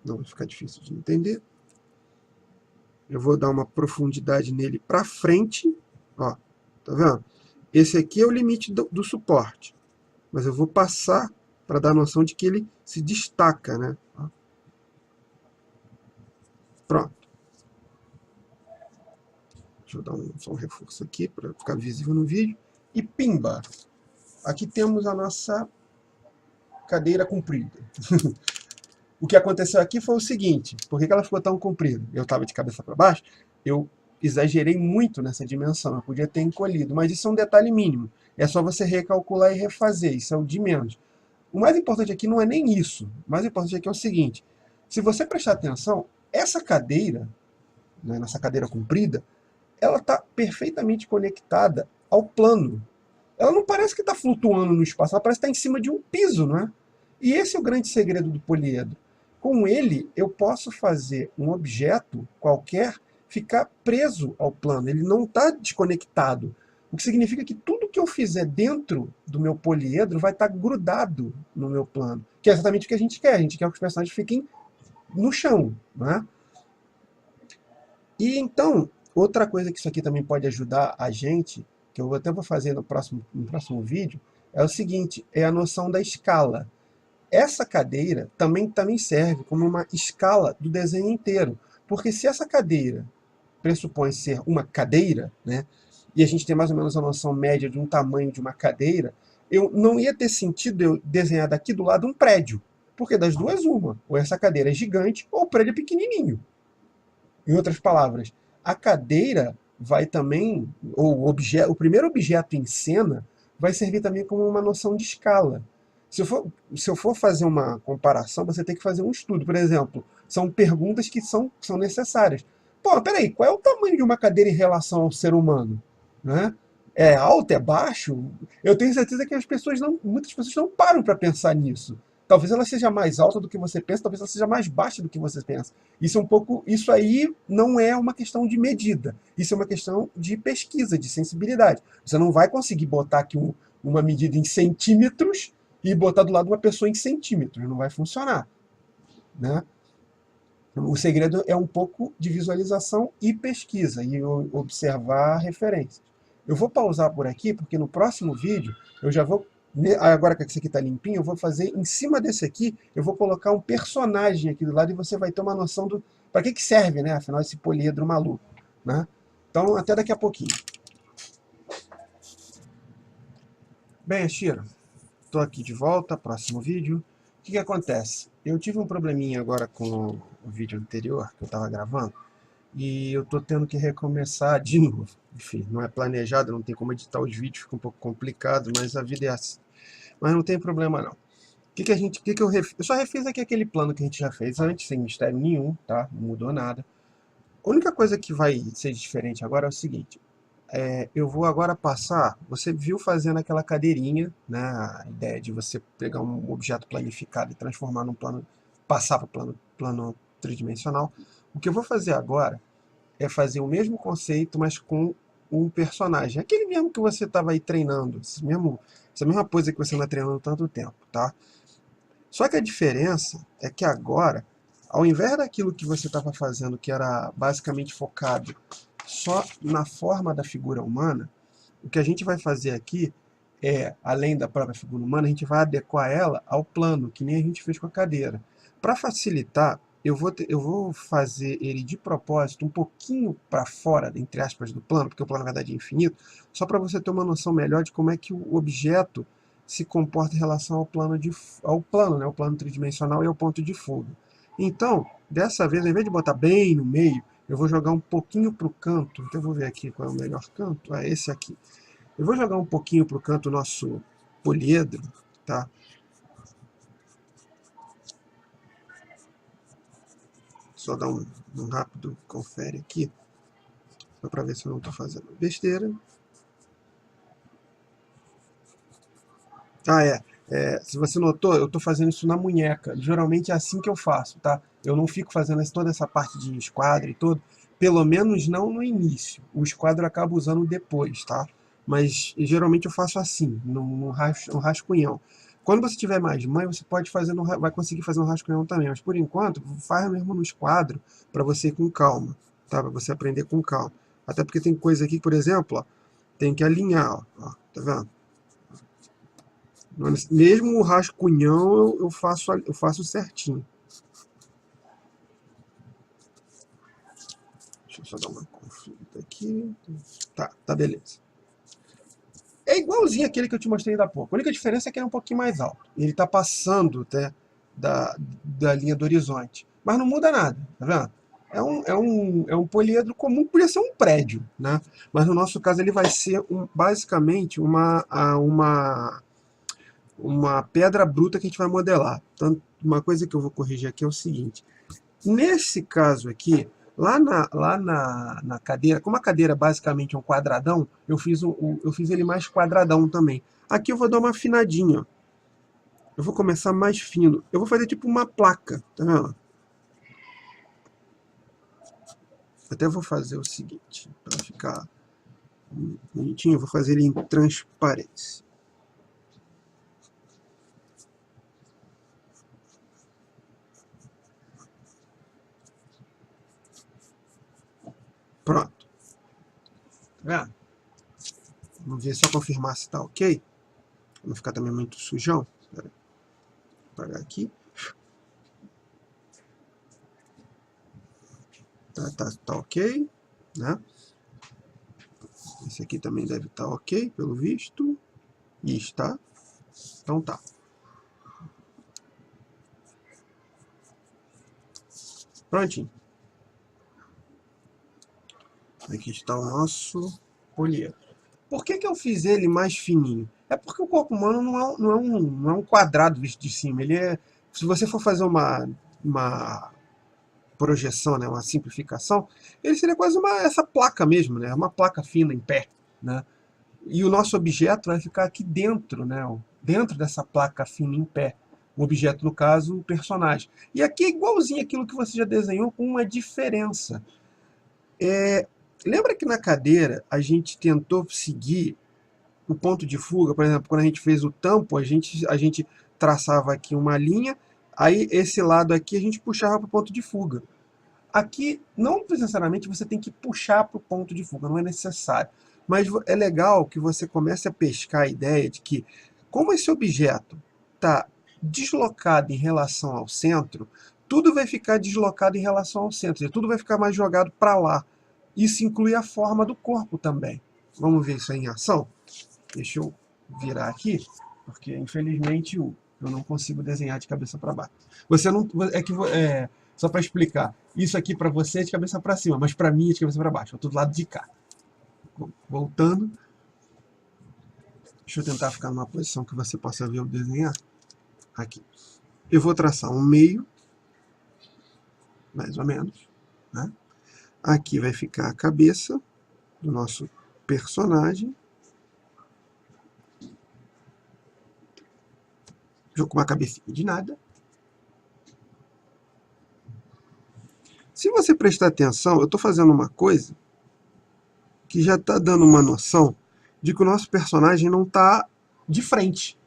não vai ficar difícil de entender. Eu vou dar uma profundidade nele para frente, ó, tá vendo? Esse aqui é o limite do suporte, mas eu vou passar para dar a noção de que ele se destaca, né? Ó. Pronto. Deixa eu dar só um reforço aqui para ficar visível no vídeo. E pimba! Aqui temos a nossa cadeira comprida. O que aconteceu aqui foi o seguinte, por que ela ficou tão comprida? Eu estava de cabeça para baixo, eu exagerei muito nessa dimensão, eu podia ter encolhido, mas isso é um detalhe mínimo. É só você recalcular e refazer, isso é o de menos. O mais importante aqui não é nem isso, o mais importante aqui é o seguinte, se você prestar atenção, essa cadeira, né, nessa cadeira comprida, ela está perfeitamente conectada ao plano. Ela não parece que está flutuando no espaço, ela parece que está em cima de um piso, não é? E esse é o grande segredo do poliedro. Com ele, eu posso fazer um objeto qualquer ficar preso ao plano, ele não está desconectado. O que significa que tudo que eu fizer dentro do meu poliedro vai estar grudado no meu plano, que é exatamente o que a gente quer que os personagens fiquem no chão, não é? E então, outra coisa que isso aqui também pode ajudar a gente, que eu até vou fazer no próximo vídeo, é o seguinte, é a noção da escala. Essa cadeira também serve como uma escala do desenho inteiro, porque se essa cadeira pressupõe ser uma cadeira, né, e a gente tem mais ou menos a noção média de um tamanho de uma cadeira, eu não ia ter sentido eu desenhar daqui do lado um prédio, porque das duas uma, ou essa cadeira é gigante ou o prédio é pequenininho. Em outras palavras, a cadeira vai também, ou o primeiro objeto em cena, vai servir também como uma noção de escala. Se eu for fazer uma comparação, você tem que fazer um estudo. Por exemplo, são perguntas que são necessárias. Pô, peraí, qual é o tamanho de uma cadeira em relação ao ser humano? Né? É alto, é baixo? Eu tenho certeza que muitas pessoas não param para pensar nisso. Talvez ela seja mais alta do que você pensa, talvez ela seja mais baixa do que você pensa. Isso aí não é uma questão de medida, isso é uma questão de pesquisa, de sensibilidade. Você não vai conseguir botar aqui uma medida em centímetros e botar do lado uma pessoa em centímetros, não vai funcionar, né? O segredo é um pouco de visualização e pesquisa, e observar referências. Eu vou pausar por aqui, porque no próximo vídeo eu já vou, agora que esse aqui está limpinho, eu vou fazer em cima desse aqui, eu vou colocar um personagem aqui do lado e você vai ter uma noção do para que serve, né? Afinal, esse poliedro maluco, né? Então, até daqui a pouquinho. Bem, Ashira, estou aqui de volta, próximo vídeo. O que acontece? Eu tive um probleminha agora com o vídeo anterior que eu estava gravando, e eu estou tendo que recomeçar de novo. Enfim, não é planejado, não tem como editar os vídeos, fica um pouco complicado, mas a vida é assim. Mas não tem problema não. Eu só refiz aqui aquele plano que a gente já fez antes, sem mistério nenhum, tá? Não mudou nada. A única coisa que vai ser diferente agora é o seguinte, eu vou agora passar, você viu fazendo aquela cadeirinha, né, a ideia de você pegar um objeto planificado e transformar num plano, passar para o plano tridimensional. O que eu vou fazer agora é fazer o mesmo conceito, mas com um personagem. Aquele mesmo que você estava aí treinando, essa mesma pose que você anda treinando há tanto tempo, tá? Só que a diferença é que agora, ao invés daquilo que você estava fazendo, que era basicamente focado só na forma da figura humana, o que a gente vai fazer aqui é, além da própria figura humana, a gente vai adequar ela ao plano, que nem a gente fez com a cadeira. Para facilitar, eu vou fazer ele de propósito um pouquinho para fora, entre aspas, do plano, porque o plano na verdade é infinito, só para você ter uma noção melhor de como é que o objeto se comporta em relação ao plano, né, o plano tridimensional e ao ponto de fuga. Então, dessa vez, ao invés de botar bem no meio, eu vou jogar um pouquinho para o canto. Então eu vou ver aqui qual é o melhor canto. É esse aqui. Eu vou jogar um pouquinho para o canto nosso poliedro, tá? Só dar um rápido confere aqui, só para ver se eu não estou fazendo besteira. Se você notou, eu estou fazendo isso na munheca. Geralmente é assim que eu faço, tá? Eu não fico fazendo toda essa parte de esquadro e tudo, pelo menos não no início. O esquadro eu acabo usando depois, tá? Mas geralmente eu faço assim, no rascunhão. Quando você tiver mais mãe, você pode fazer vai conseguir fazer um rascunhão também, mas por enquanto, faz mesmo no esquadro, para você ir com calma, tá? Para você aprender com calma. Até porque tem coisa aqui, por exemplo, ó, tem que alinhar, ó, tá vendo? Mesmo o rascunhão eu faço certinho. Deixa eu só dar uma conferida aqui. Tá beleza. É igualzinho aquele que eu te mostrei ainda há pouco. A única diferença é que ele é um pouquinho mais alto. Ele está passando até da linha do horizonte. Mas não muda nada, tá vendo? É um poliedro comum, podia ser um prédio, né? Mas no nosso caso ele vai ser basicamente uma pedra bruta que a gente vai modelar. Então, uma coisa que eu vou corrigir aqui é o seguinte. Nesse caso aqui, lá na cadeira, como a cadeira basicamente é um quadradão, eu fiz ele mais quadradão também. Aqui eu vou dar uma afinadinha, ó. Eu vou começar mais fino. Eu vou fazer tipo uma placa, tá vendo? Até vou fazer o seguinte, para ficar bonitinho, eu vou fazer ele em transparência. Pronto. Tá vendo? Vamos ver, só confirmar se tá ok. Pra não ficar também muito sujão. Vou apagar aqui. Tá ok, né? Esse aqui também deve estar ok, pelo visto. E está. Então tá. Prontinho. Aqui está o nosso poliedro. Por que eu fiz ele mais fininho? É porque o corpo humano não é um quadrado visto de cima. Ele é, se você for fazer uma projeção, né, uma simplificação, ele seria quase essa placa mesmo, né, uma placa fina em pé, né? E o nosso objeto vai ficar aqui dentro, né, dentro dessa placa fina em pé. O objeto, no caso, o personagem. E aqui é igualzinho aquilo que você já desenhou, com uma diferença. Lembra que na cadeira a gente tentou seguir o ponto de fuga? Por exemplo, quando a gente fez o tampo, a gente traçava aqui uma linha, aí esse lado aqui a gente puxava para o ponto de fuga. Aqui, não necessariamente você tem que puxar para o ponto de fuga, não é necessário. Mas é legal que você comece a pescar a ideia de que, como esse objeto está deslocado em relação ao centro, tudo vai ficar deslocado em relação ao centro, tudo vai ficar mais jogado para lá. Isso inclui a forma do corpo também. Vamos ver isso aí em ação? Deixa eu virar aqui, porque infelizmente eu não consigo desenhar de cabeça para baixo. Você não, só para explicar, isso aqui para você é de cabeça para cima, mas para mim é de cabeça para baixo, eu estou do lado de cá. Voltando. Deixa eu tentar ficar numa posição que você possa ver eu desenhar. Aqui. Eu vou traçar um meio, mais ou menos, né? Aqui vai ficar a cabeça do nosso personagem. Jogo com uma cabecinha de nada. Se você prestar atenção, eu estou fazendo uma coisa que já está dando uma noção de que o nosso personagem não está de frente.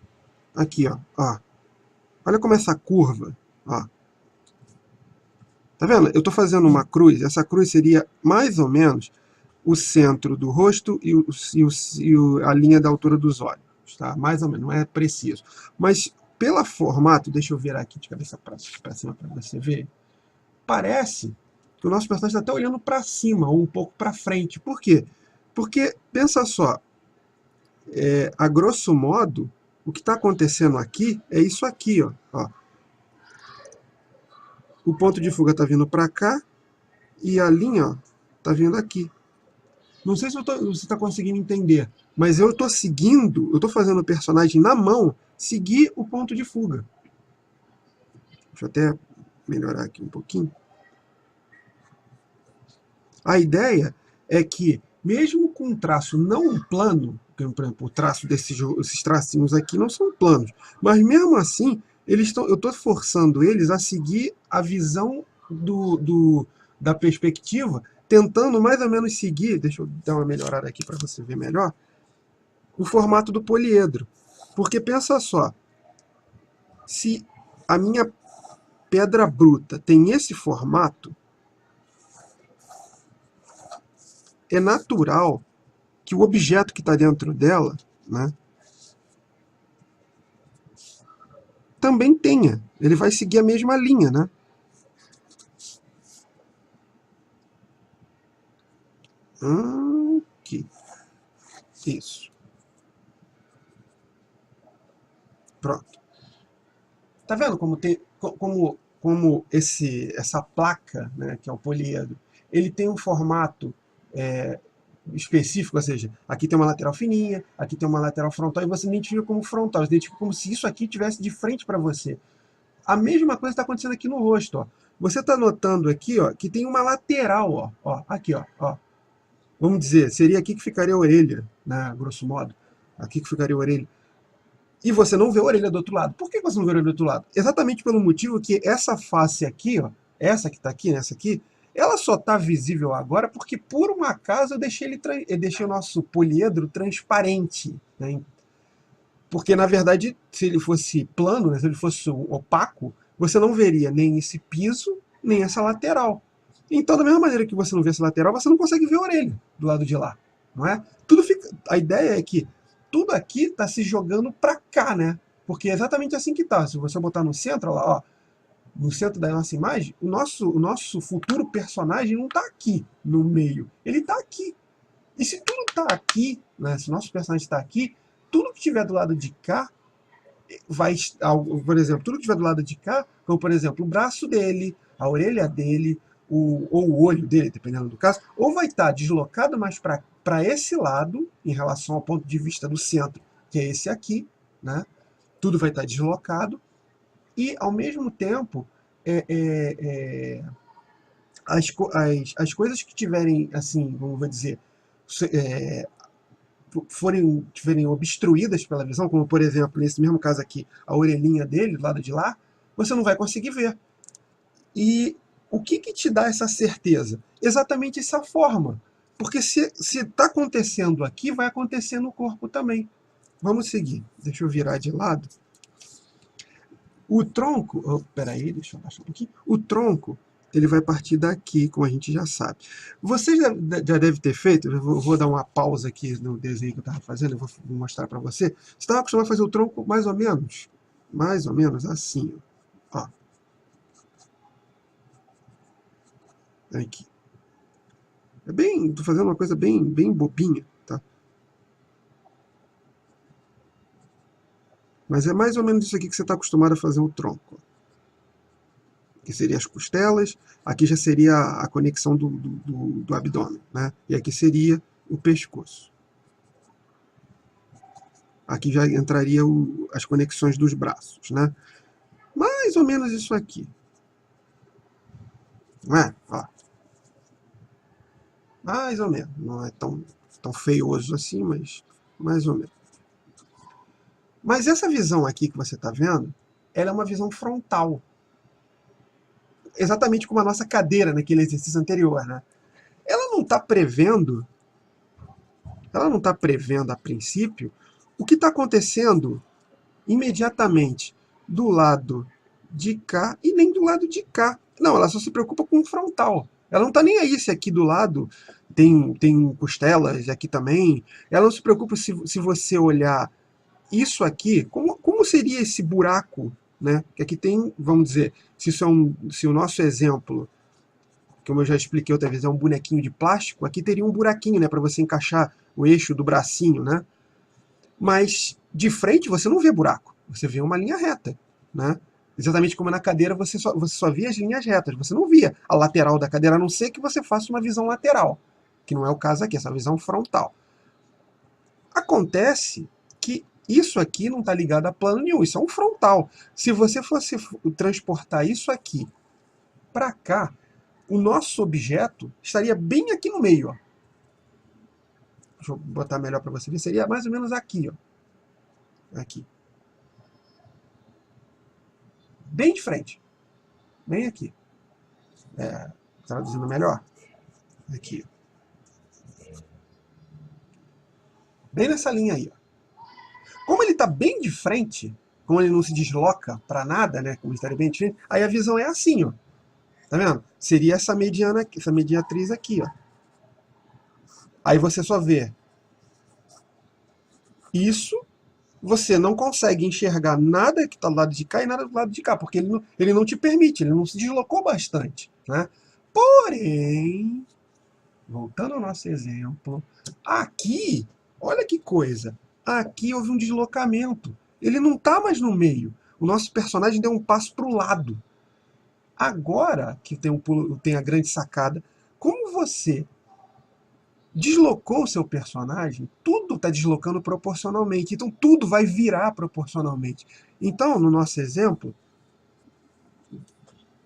Aqui, ó. Olha como essa curva, ó. Tá vendo? Eu estou fazendo uma cruz. Essa cruz seria mais ou menos o centro do rosto e a linha da altura dos olhos. Tá? Mais ou menos, não é preciso. Mas pelo formato, deixa eu virar aqui de cabeça para cima para você ver. Parece que o nosso personagem está até olhando para cima, ou um pouco para frente. Por quê? Porque, pensa só, a grosso modo, o que está acontecendo aqui é isso aqui, ó. O ponto de fuga está vindo para cá e a linha está vindo aqui. Não sei se você está conseguindo entender, mas eu estou seguindo, eu estou fazendo o personagem na mão seguir o ponto de fuga. Deixa eu até melhorar aqui um pouquinho. A ideia é que, mesmo com um traço não plano, por exemplo, o traço esses tracinhos aqui não são planos, mas mesmo assim, eu estou forçando eles a seguir a visão da perspectiva, tentando mais ou menos seguir, deixa eu dar uma melhorada aqui para você ver melhor, o formato do poliedro. Porque pensa só, Se a minha pedra bruta tem esse formato, é natural que o objeto que está dentro dela, né, também tenha. Ele vai seguir a mesma linha, né? Aqui. Isso. Pronto. Tá vendo como tem, como essa placa, né, que é o poliedro, ele tem um formato é, específico, ou seja, aqui tem uma lateral fininha, aqui tem uma lateral frontal, e você identifica como frontal, você identifica como se isso aqui estivesse de frente para você. A mesma coisa está acontecendo aqui no rosto, ó. Você está notando aqui, ó, que tem uma lateral, ó, aqui, ó. Vamos dizer, seria aqui que ficaria a orelha, né, grosso modo. Aqui que ficaria a orelha. E você não vê a orelha do outro lado. Por que você não vê a orelha do outro lado? Exatamente pelo motivo que essa face aqui, ó, essa que está aqui, essa aqui, ela só está visível agora porque, por um acaso, eu deixei o nosso poliedro transparente. Né? Porque, na verdade, se ele fosse plano, né, se ele fosse opaco, você não veria nem esse piso, nem essa lateral. Então, da mesma maneira que você não vê essa lateral, você não consegue ver a orelha do lado de lá. Não é? Tudo fica, a ideia é que tudo aqui está se jogando para cá, né? Porque é exatamente assim que está. Se você botar no centro, lá, ó, no centro da nossa imagem, o nosso futuro personagem não está aqui no meio. Ele está aqui. E se tudo está aqui, né, se o nosso personagem está aqui, tudo que estiver do lado de cá vai, por exemplo, tudo que estiver do lado de cá, como por exemplo o braço dele, a orelha dele, ou o olho dele, dependendo do caso, ou vai estar deslocado mais para esse lado, em relação ao ponto de vista do centro, que é esse aqui, né? Tudo vai estar deslocado, e ao mesmo tempo, é, é, é, as coisas que tiverem, assim, vamos dizer, é, tiverem obstruídas pela visão, como por exemplo, nesse mesmo caso aqui, a orelhinha dele, do lado de lá, você não vai conseguir ver. E o que te dá essa certeza? Exatamente essa forma. Porque se está acontecendo aqui, vai acontecer no corpo também. Vamos seguir. Deixa eu virar de lado. O tronco, peraí, deixa eu baixar um pouquinho. O tronco, ele vai partir daqui, como a gente já sabe. Você já deve ter feito, eu vou dar uma pausa aqui no desenho que eu estava fazendo, eu vou mostrar para você. Você estava acostumado a fazer o tronco mais ou menos assim, ó. Aqui. Tô fazendo uma coisa bem bobinha, tá? Mas é mais ou menos isso aqui que você está acostumado a fazer o tronco. Aqui seria as costelas, aqui já seria a conexão do abdômen, né? E aqui seria o pescoço. Aqui já entraria as conexões dos braços, né? Mais ou menos isso aqui. Não é? Ó. Mais ou menos. Não é tão feioso assim, mas mais ou menos. Mas essa visão aqui que você está vendo, ela é uma visão frontal. Exatamente como a nossa cadeira naquele exercício anterior, né? Ela não está prevendo a princípio o que está acontecendo imediatamente do lado de cá e nem do lado de cá. Não, ela só se preocupa com o frontal. Ela não está nem aí se aqui do lado tem costelas, aqui também. Ela não se preocupa se você olhar isso aqui, como seria esse buraco, né? Que aqui tem, vamos dizer, se o nosso exemplo, como eu já expliquei outra vez, é um bonequinho de plástico, aqui teria um buraquinho, né, para você encaixar o eixo do bracinho, né? Mas de frente você não vê buraco, você vê uma linha reta, né? Exatamente como na cadeira você só via as linhas retas, você não via a lateral da cadeira, a não ser que você faça uma visão lateral, que não é o caso aqui, essa visão frontal. Acontece que isso aqui não está ligado a plano nenhum, isso é um frontal. Se você fosse transportar isso aqui para cá, o nosso objeto estaria bem aqui no meio, ó. Deixa eu botar melhor para você ver, seria mais ou menos aqui, ó. Aqui. Bem de frente. Bem aqui. Traduzindo melhor. Aqui. Bem nessa linha aí, ó. Como ele está bem de frente, como ele não se desloca para nada, né, como estaria bem diferente, aí a visão é assim, ó. Tá vendo? Seria essa mediana, essa mediatriz aqui, ó. Aí você só vê isso, você não consegue enxergar nada que está do lado de cá e nada do lado de cá, porque ele não te permite, ele não se deslocou bastante, né? Porém, voltando ao nosso exemplo, aqui, olha que coisa, aqui houve um deslocamento. Ele não está mais no meio. O nosso personagem deu um passo para o lado. Agora que tem a grande sacada, como você deslocou o seu personagem, tudo está deslocando proporcionalmente. Então tudo vai virar proporcionalmente. Então, no nosso exemplo,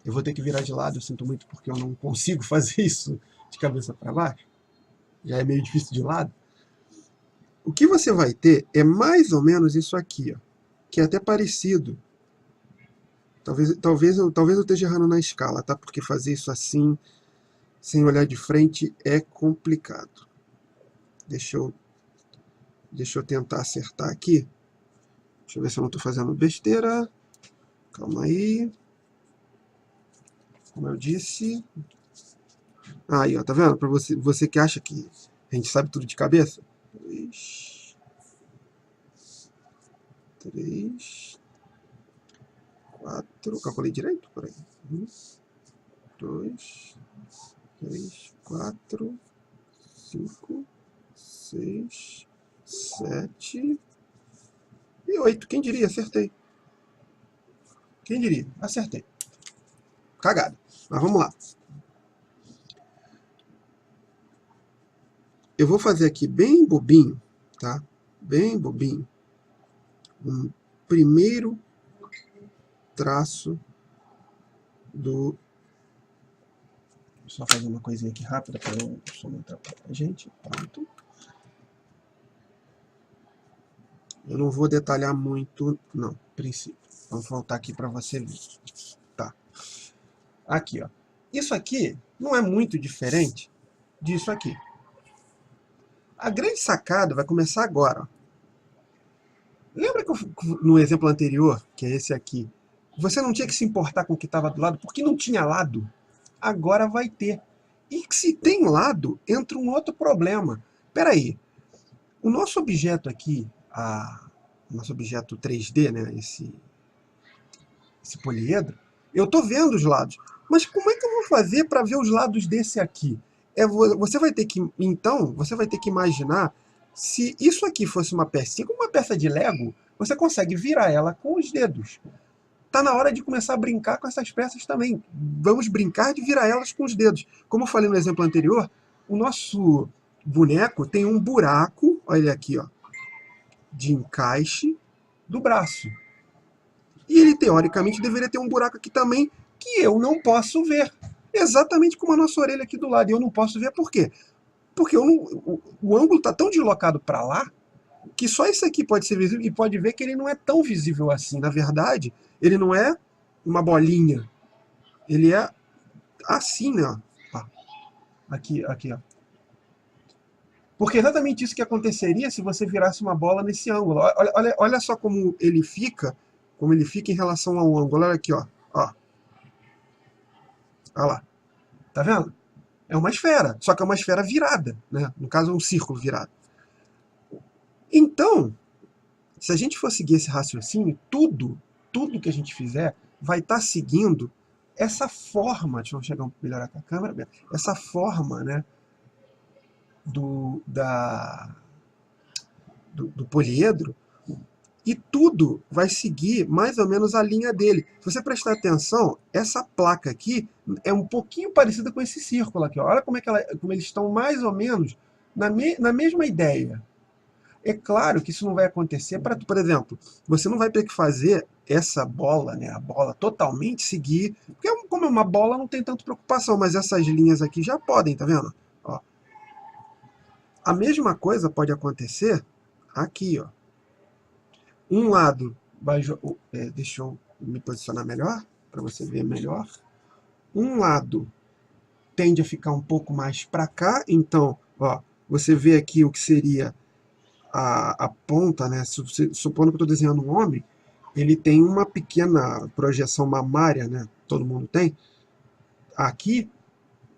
eu vou ter que virar de lado, eu sinto muito porque eu não consigo fazer isso de cabeça para baixo. Já é meio difícil de lado. O que você vai ter é mais ou menos isso aqui, ó, que é até parecido. Talvez eu esteja errando na escala, tá? Porque fazer isso assim, sem olhar de frente, é complicado. Deixa eu tentar acertar aqui. Deixa eu ver se eu não estou fazendo besteira. Calma aí. Como eu disse. Aí, ó, tá vendo? Para você que acha que a gente sabe tudo de cabeça. 3, 4. Calculei direito? Peraí. 1, 2, 3, 4, 5, 6, 7 e 8. Quem diria? Acertei. Quem diria? Acertei. Cagada. Mas vamos lá. Eu vou fazer aqui bem bobinho, tá? Bem bobinho. Um primeiro traço do... Só fazer uma coisinha aqui rápida para não atrapalhar a gente. Pronto. Eu não vou detalhar muito, não, princípio. Vamos voltar aqui para você ver. Tá. Aqui, ó. Isso aqui não é muito diferente disso aqui. A grande sacada vai começar agora, ó. Lembra que no exemplo anterior, que é esse aqui, você não tinha que se importar com o que estava do lado, porque não tinha lado? Agora vai ter. E se tem lado, entra um outro problema. Espera aí. O nosso objeto aqui, o nosso objeto 3D, né, esse poliedro, eu estou vendo os lados. Mas como é que eu vou fazer para ver os lados desse aqui? Você vai ter que, então, você vai ter que imaginar, se isso aqui fosse uma pecinha, como uma peça de Lego, você consegue virar ela com os dedos. Está na hora de começar a brincar com essas peças também. Vamos brincar de virar elas com os dedos. Como eu falei no exemplo anterior, o nosso boneco tem um buraco, olha aqui, ó, de encaixe do braço. E ele, teoricamente, deveria ter um buraco aqui também, que eu não posso ver. Exatamente como a nossa orelha aqui do lado. E eu não posso ver por quê? Porque o ângulo está tão deslocado para lá, que só isso aqui pode ser visível, e pode ver que ele não é tão visível assim. Na verdade, ele não é uma bolinha. Ele é assim, né? Ó. Aqui, ó. Porque é exatamente isso que aconteceria se você virasse uma bola nesse ângulo. Olha só como ele fica em relação ao ângulo. Olha aqui, ó. Olha lá. Tá vendo? É uma esfera, só que é uma esfera virada, né? No caso, é um círculo virado. Então, se a gente for seguir esse raciocínio, tudo que a gente fizer vai estar seguindo essa forma, deixa eu chegar melhorar com a câmera, essa forma, né, do poliedro, e tudo vai seguir mais ou menos a linha dele. Se você prestar atenção, essa placa aqui é um pouquinho parecida com esse círculo aqui. Ó. Olha como eles estão mais ou menos na mesma ideia. É claro que isso não vai acontecer para, por exemplo, você não vai ter que fazer essa bola, né, a bola totalmente seguir, porque como é uma bola não tem tanta preocupação, mas essas linhas aqui já podem, tá vendo? Ó. A mesma coisa pode acontecer aqui, ó. Um lado vai... deixa eu me posicionar melhor, para você ver melhor. Um lado tende a ficar um pouco mais para cá, então, ó, você vê aqui o que seria a ponta, né? Supondo que eu estou desenhando um homem, ele tem uma pequena projeção mamária, né? Todo mundo tem, aqui,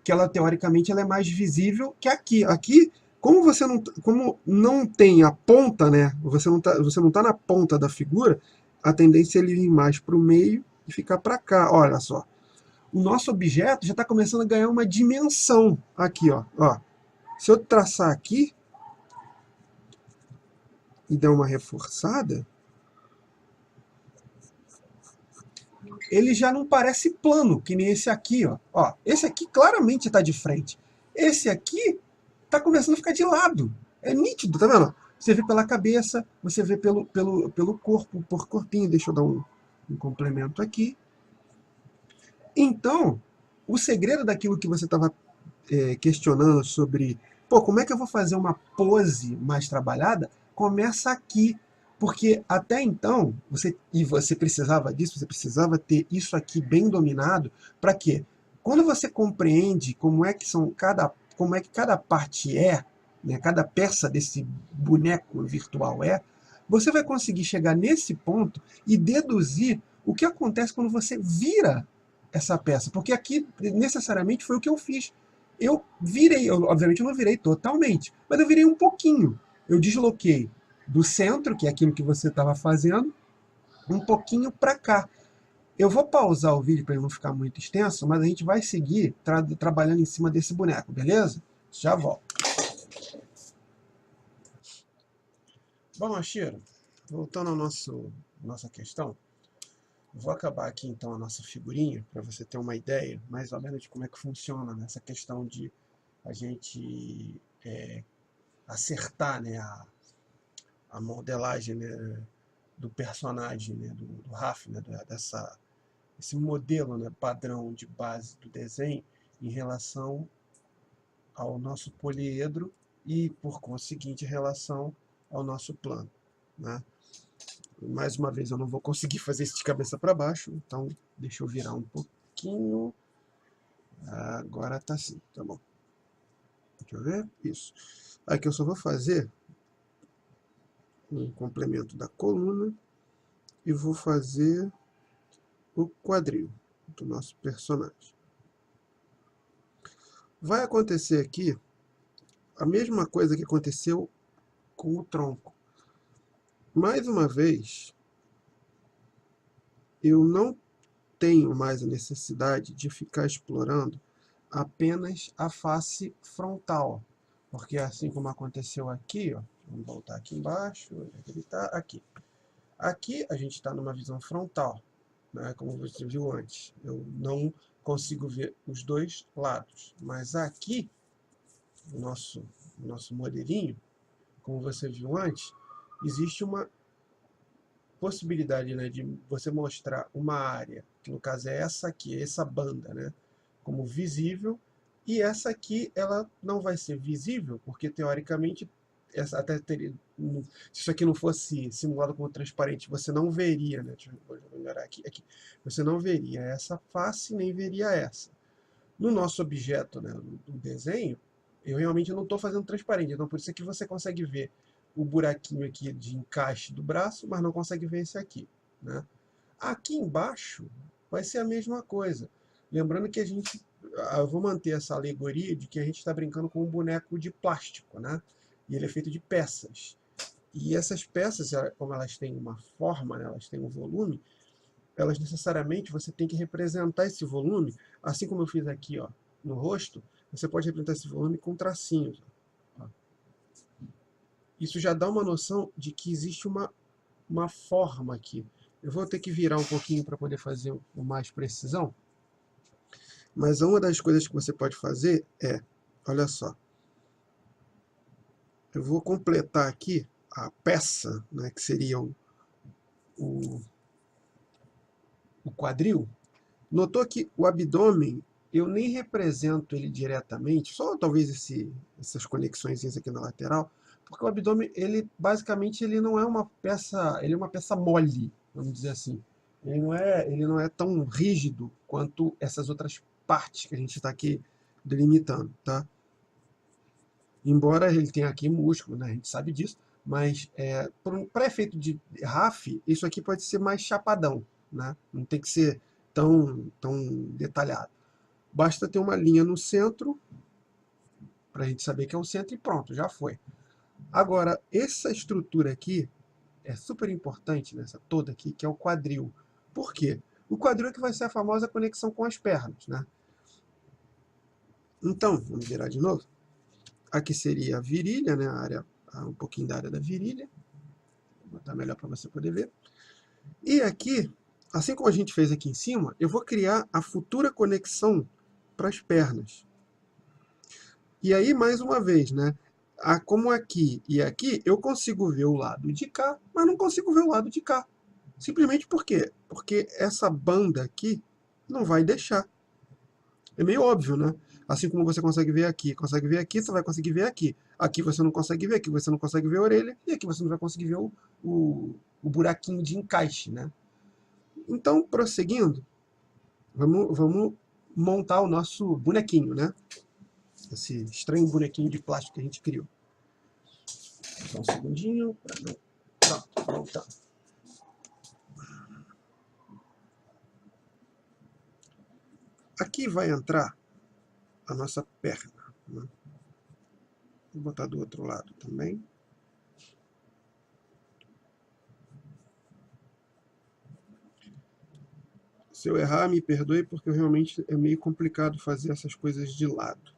que ela teoricamente ela é mais visível que aqui. Aqui, como não tem a ponta, né? Você não tá na ponta da figura, a tendência é ele vir mais para o meio e ficar para cá. Olha só. O nosso objeto já está começando a ganhar uma dimensão aqui, ó. Se eu traçar aqui e der uma reforçada, ele já não parece plano, que nem esse aqui, ó. Ó, esse aqui claramente está de frente. Esse aqui está começando a ficar de lado. É nítido, tá vendo? Você vê pela cabeça, você vê pelo corpo, por corpinho. Deixa eu dar um complemento aqui. Então, o segredo daquilo que você estava questionando sobre, pô, como é que eu vou fazer uma pose mais trabalhada, começa aqui. Porque até então, você precisava disso, você precisava ter isso aqui bem dominado, para quê? Quando você compreende como é que cada parte é, né, cada peça desse boneco virtual é, você vai conseguir chegar nesse ponto e deduzir o que acontece quando você vira essa peça. Porque aqui, necessariamente, foi o que eu fiz. Eu virei, obviamente eu não virei totalmente, mas eu virei um pouquinho. Eu desloquei do centro, que é aquilo que você estava fazendo, um pouquinho para cá. Eu vou pausar o vídeo para ele não ficar muito extenso, mas a gente vai seguir trabalhando em cima desse boneco, beleza? Já volto. Bom, Ashiro, voltando à nossa questão, vou acabar aqui então a nossa figurinha, para você ter uma ideia mais ou menos de como é que funciona nessa questão de a gente acertar, né, a modelagem, né, do personagem, né, do Raf, né, esse modelo, né, padrão de base do desenho em relação ao nosso poliedro e, por conseguinte, em relação ao nosso plano, né? Mais uma vez, eu não vou conseguir fazer isso de cabeça para baixo, então deixa eu virar um pouquinho. Agora tá assim, tá bom. Deixa eu ver, isso. Aqui eu só vou fazer um complemento da coluna e vou fazer o quadril do nosso personagem. Vai acontecer aqui a mesma coisa que aconteceu com o tronco. Mais uma vez, eu não tenho mais a necessidade de ficar explorando apenas a face frontal, porque assim como aconteceu aqui, ó, vamos voltar aqui embaixo, ele está aqui. Aqui a gente está numa visão frontal, né, como você viu antes. Eu não consigo ver os dois lados, mas aqui, no nosso modelinho, como você viu antes, existe uma possibilidade, né, de você mostrar uma área, que no caso é essa aqui, essa banda, né, como visível, e essa aqui ela não vai ser visível, porque teoricamente, até teria, se isso aqui não fosse simulado como transparente, você não veria, né, deixa eu melhorar aqui, você não veria essa face, nem veria essa. No nosso objeto, né, do desenho, eu realmente não estou fazendo transparente, então por isso é que você consegue ver o buraquinho aqui de encaixe do braço, mas não consegue ver esse aqui, né? Aqui embaixo vai ser a mesma coisa. Lembrando que eu vou manter essa alegoria de que a gente está brincando com um boneco de plástico, né? E ele é feito de peças. E essas peças, como elas têm uma forma, né, elas têm um volume, elas necessariamente você tem que representar esse volume, assim como eu fiz aqui, ó, no rosto, você pode representar esse volume com tracinhos. Ó. Isso já dá uma noção de que existe uma forma aqui. Eu vou ter que virar um pouquinho para poder fazer com mais precisão, mas uma das coisas que você pode fazer é, olha só, eu vou completar aqui a peça, né, que seria o quadril. Notou que o abdômen, eu nem represento ele diretamente, só talvez essas conexões aqui na lateral, porque o abdômen, basicamente, ele não é uma peça, ele é uma peça mole, vamos dizer assim. Ele não é tão rígido quanto essas outras partes que a gente está aqui delimitando, tá? Embora ele tenha aqui músculo, né, a gente sabe disso, Mas para efeito de RAF, isso aqui pode ser mais chapadão, né? Não tem que ser tão detalhado. Basta ter uma linha no centro, para a gente saber que é o centro e pronto, já foi. Agora, essa estrutura aqui é super importante, nessa toda aqui, que é o quadril. Por quê? O quadril é que vai ser a famosa conexão com as pernas, né? Então, vamos virar de novo. Aqui seria a virilha, né? Um pouquinho da área da virilha. Vou botar melhor para você poder ver. E aqui, assim como a gente fez aqui em cima, eu vou criar a futura conexão para as pernas. E aí, mais uma vez, né? Como aqui e aqui, eu consigo ver o lado de cá, mas não consigo ver o lado de cá. Simplesmente por quê? Porque essa banda aqui não vai deixar. É meio óbvio, né? Assim como você consegue ver aqui, você vai conseguir ver aqui. Aqui você não consegue ver, aqui você não consegue ver a orelha, e aqui você não vai conseguir ver o buraquinho de encaixe, né? Então, prosseguindo, vamos montar o nosso bonequinho, né? Esse estranho bonequinho de plástico que a gente criou. Só um segundinho. Pronto. Aqui vai entrar a nossa perna, né? Vou botar do outro lado também. Se eu errar, me perdoe, porque realmente é meio complicado fazer essas coisas de lado.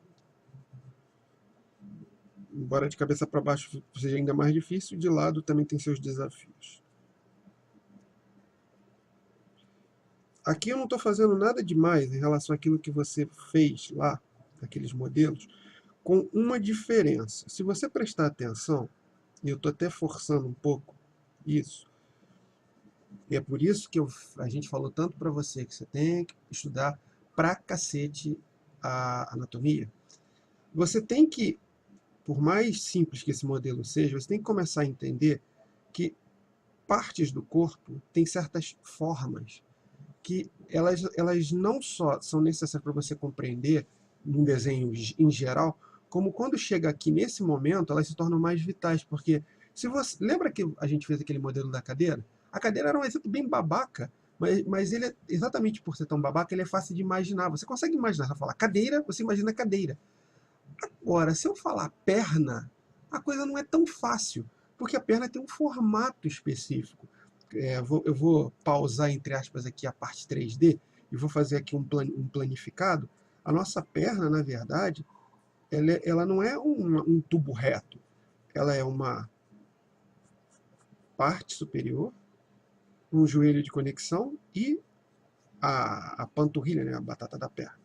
Embora de cabeça para baixo seja ainda mais difícil, de lado também tem seus desafios. Aqui eu não estou fazendo nada demais em relação àquilo que você fez lá, aqueles modelos, com uma diferença. Se você prestar atenção, e eu estou até forçando um pouco isso, e é por isso que a gente falou tanto para você que você tem que estudar pra cacete a anatomia. Você tem que, por mais simples que esse modelo seja, você tem que começar a entender que partes do corpo têm certas formas que elas não só são necessárias para você compreender num desenho em geral, como quando chega aqui nesse momento, elas se tornam mais vitais, porque se você lembra que a gente fez aquele modelo da cadeira? A cadeira era um exemplo bem babaca, mas ele exatamente por ser tão babaca, ele é fácil de imaginar. Você consegue imaginar, você falar cadeira, você imagina cadeira. Agora, se eu falar perna, a coisa não é tão fácil, porque a perna tem um formato específico. Eu vou pausar, entre aspas, aqui a parte 3D e vou fazer aqui um planificado. A nossa perna, na verdade, ela não é um tubo reto. Ela é uma parte superior, um joelho de conexão e a panturrilha, né, a batata da perna.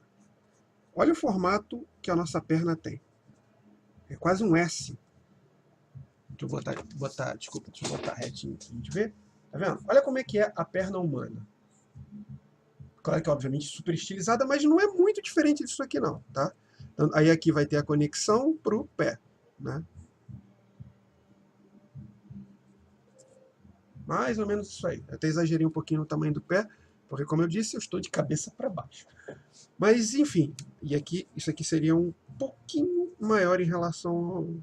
Olha o formato que a nossa perna tem. É quase um S. Deixa eu botar retinho aqui pra gente ver. Tá vendo? Olha como é que é a perna humana. Claro que, obviamente, super estilizada, mas não é muito diferente disso aqui, não, tá? Então, aí aqui vai ter a conexão pro pé, né? Mais ou menos isso aí. Eu até exagerei um pouquinho no tamanho do pé, porque, como eu disse, eu estou de cabeça para baixo. Mas, enfim, e aqui, isso aqui seria um pouquinho maior em relação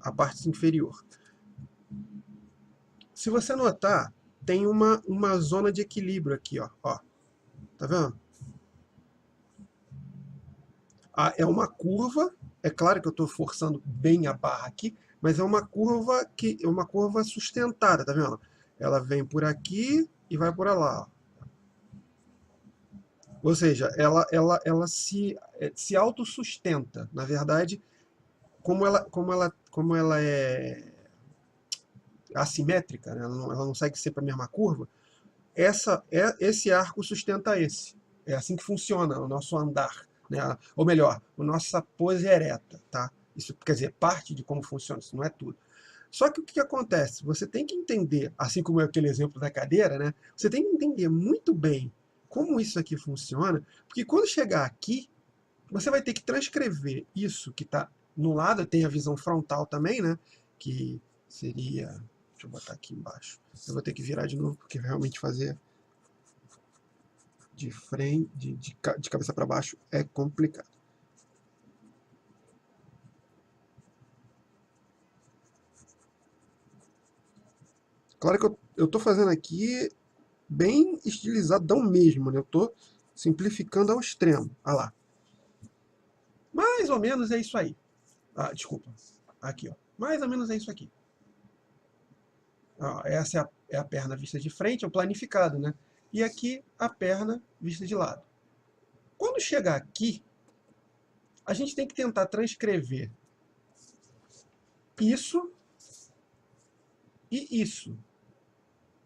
à parte inferior. Se você notar, tem uma zona de equilíbrio aqui, ó. Tá vendo? É uma curva, é claro que eu estou forçando bem a barra aqui, mas é uma curva sustentada, tá vendo? Ela vem por aqui e vai por lá. Ou seja, ela se autossustenta. Na verdade, como ela é assimétrica, né? Ela não segue sempre a mesma curva, esse arco sustenta esse. É assim que funciona o nosso andar, né? Ou melhor, a nossa pose ereta, tá? Isso quer dizer, parte de como funciona, isso não é tudo. Só que o que acontece? Você tem que entender, assim como é aquele exemplo da cadeira, né? Você tem que entender muito bem como isso aqui funciona, porque quando chegar aqui, você vai ter que transcrever isso que está no lado, tem a visão frontal também, né? Que seria. Deixa eu botar aqui embaixo. Eu vou ter que virar de novo, porque realmente fazer de frente, de cabeça para baixo é complicado. Claro que eu estou fazendo aqui bem estilizadão mesmo, né? Eu estou simplificando ao extremo. Olha lá. Mais ou menos é isso aí. Ah, desculpa. Aqui, ó. Mais ou menos é isso aqui. Ó, essa é a perna vista de frente, é o planificado, né? E aqui a perna vista de lado. Quando chegar aqui, a gente tem que tentar transcrever isso e isso.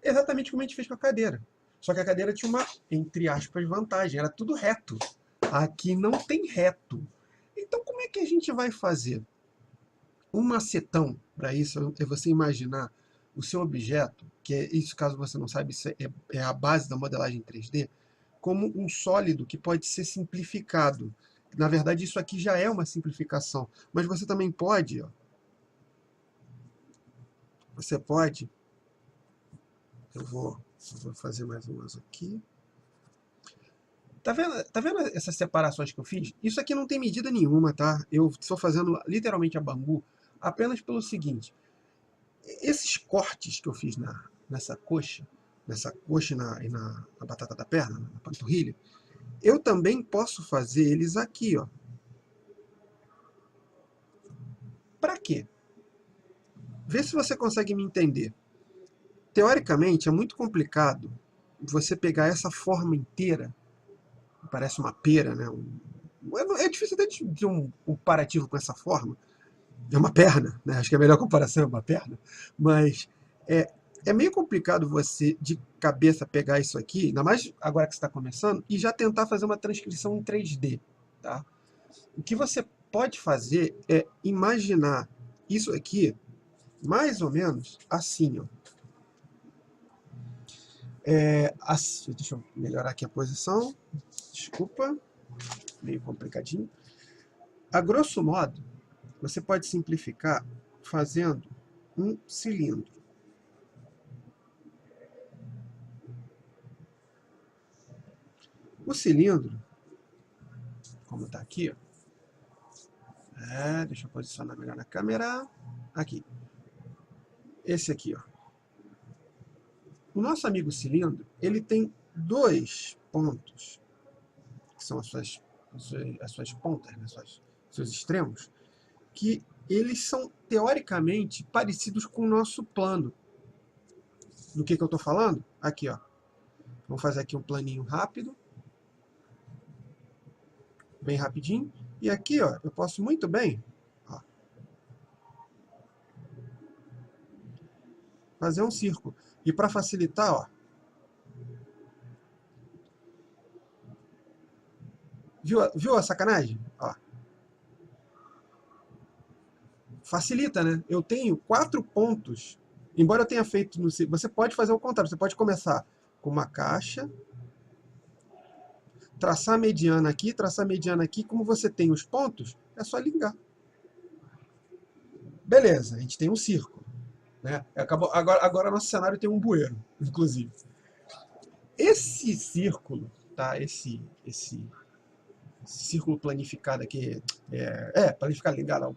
Exatamente como a gente fez com a cadeira. Só que a cadeira tinha uma, entre aspas, vantagem. Era tudo reto. Aqui não tem reto. Então, como é que a gente vai fazer? Um macetão para isso é você imaginar o seu objeto, que é isso, caso você não saiba, isso é a base da modelagem 3D, como um sólido que pode ser simplificado. Na verdade, isso aqui já é uma simplificação, mas você também pode, ó, você pode, eu vou fazer mais umas aqui. Tá vendo essas separações que eu fiz? Isso aqui não tem medida nenhuma, tá? Eu estou fazendo literalmente a bambu apenas pelo seguinte. Esses cortes que eu fiz nessa coxa e na batata da perna, na panturrilha, eu também posso fazer eles aqui, ó. Para quê? Vê se você consegue me entender. Teoricamente, é muito complicado você pegar essa forma inteira, parece uma pera, né? É difícil até de um comparativo com essa forma. É uma perna, né? Acho que a melhor comparação é uma perna. Mas é, é meio complicado você, de cabeça, pegar isso aqui, ainda mais agora que você está começando, e já tentar fazer uma transcrição em 3D. Tá? O que você pode fazer é imaginar isso aqui mais ou menos assim. Ó. Deixa eu melhorar aqui a posição. Desculpa, meio complicadinho. A grosso modo, você pode simplificar fazendo um cilindro. O cilindro, como está aqui, ó, deixa eu posicionar melhor na câmera. Aqui. Esse aqui, ó. O nosso amigo cilindro, ele tem dois pontos, que são as suas pontas, né, seus extremos, que eles são teoricamente parecidos com o nosso plano. Do que eu estou falando? Aqui, ó. Vamos fazer aqui um planinho rápido. Bem rapidinho. E aqui, ó, eu posso muito bem, ó, fazer um círculo. E para facilitar, ó, viu a sacanagem? Ó, facilita, né? Eu tenho 4 pontos. Embora eu tenha feito no... Você pode fazer o contrário. Você pode começar com uma caixa, traçar a mediana aqui, traçar a mediana aqui. Como você tem os pontos, é só ligar. Beleza, a gente tem um círculo. Né? Agora nosso cenário tem um bueiro, inclusive. Esse círculo, tá? Esse círculo planificado aqui, planificado ligado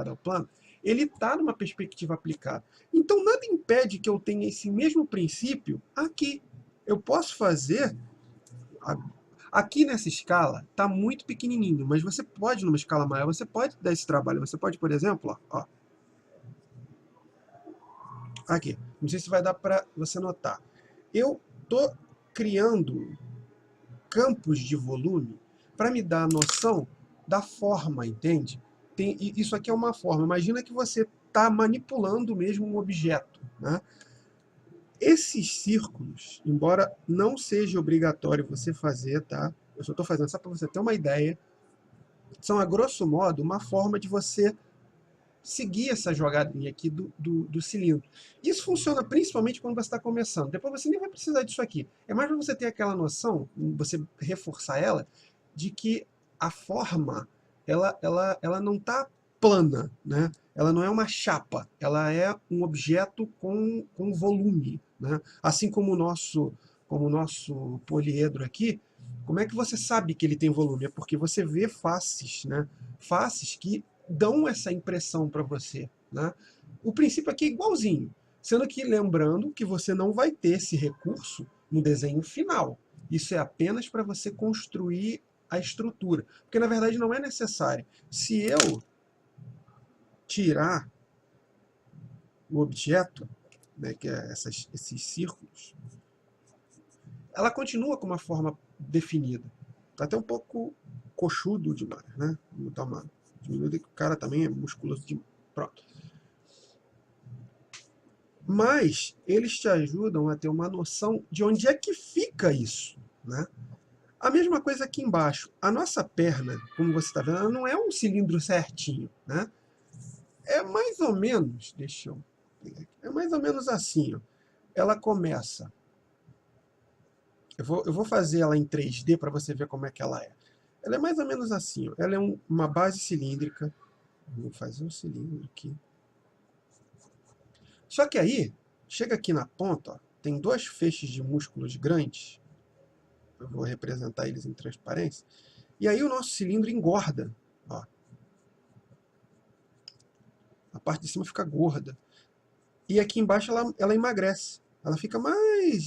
ao plano, ele está numa perspectiva aplicada. Então, nada impede que eu tenha esse mesmo princípio aqui. Eu posso fazer... Aqui nessa escala, está muito pequenininho, mas você pode, numa escala maior, você pode dar esse trabalho. Você pode, por exemplo, ó, aqui. Não sei se vai dar para você notar. Eu estou criando campos de volume para me dar a noção da forma, entende? Isso aqui é uma forma. Imagina que você está manipulando mesmo um objeto. Né? Esses círculos, embora não seja obrigatório você fazer, tá? Eu só estou fazendo só para você ter uma ideia, são, a grosso modo, uma forma de você seguir essa jogadinha aqui do cilindro. Isso funciona principalmente quando você está começando. Depois você nem vai precisar disso aqui. É mais para você ter aquela noção, você reforçar ela, de que a forma, ela não está plana, né? Ela não é uma chapa, ela é um objeto com volume. Né? Assim como o nosso poliedro aqui, como é que você sabe que ele tem volume? É porque você vê faces, né? Faces que dão essa impressão para você. Né? O princípio aqui é igualzinho. Sendo que, lembrando que você não vai ter esse recurso no desenho final. Isso é apenas para você construir a estrutura. Porque, na verdade, não é necessário. Se eu tirar o objeto, né, que é esses círculos, ela continua com uma forma definida. Está até um pouco coxudo demais, né? Vou dar uma diminuída, que o cara também é musculoso demais. Pronto. Mas eles te ajudam a ter uma noção de onde é que fica isso, né? A mesma coisa aqui embaixo. A nossa perna, como você está vendo, ela não é um cilindro certinho, né? É mais ou menos, deixa eu pegar aqui, é mais ou menos assim, ó. Ela começa. Eu vou fazer ela em 3D para você ver como é que ela é. Ela é mais ou menos assim, ó. Ela é uma base cilíndrica. Vou fazer um cilindro aqui. Só que aí, chega aqui na ponta, ó, tem dois feixes de músculos grandes. Eu vou representar eles em transparência. E aí o nosso cilindro engorda. Ó. A parte de cima fica gorda. E aqui embaixo ela emagrece. Ela fica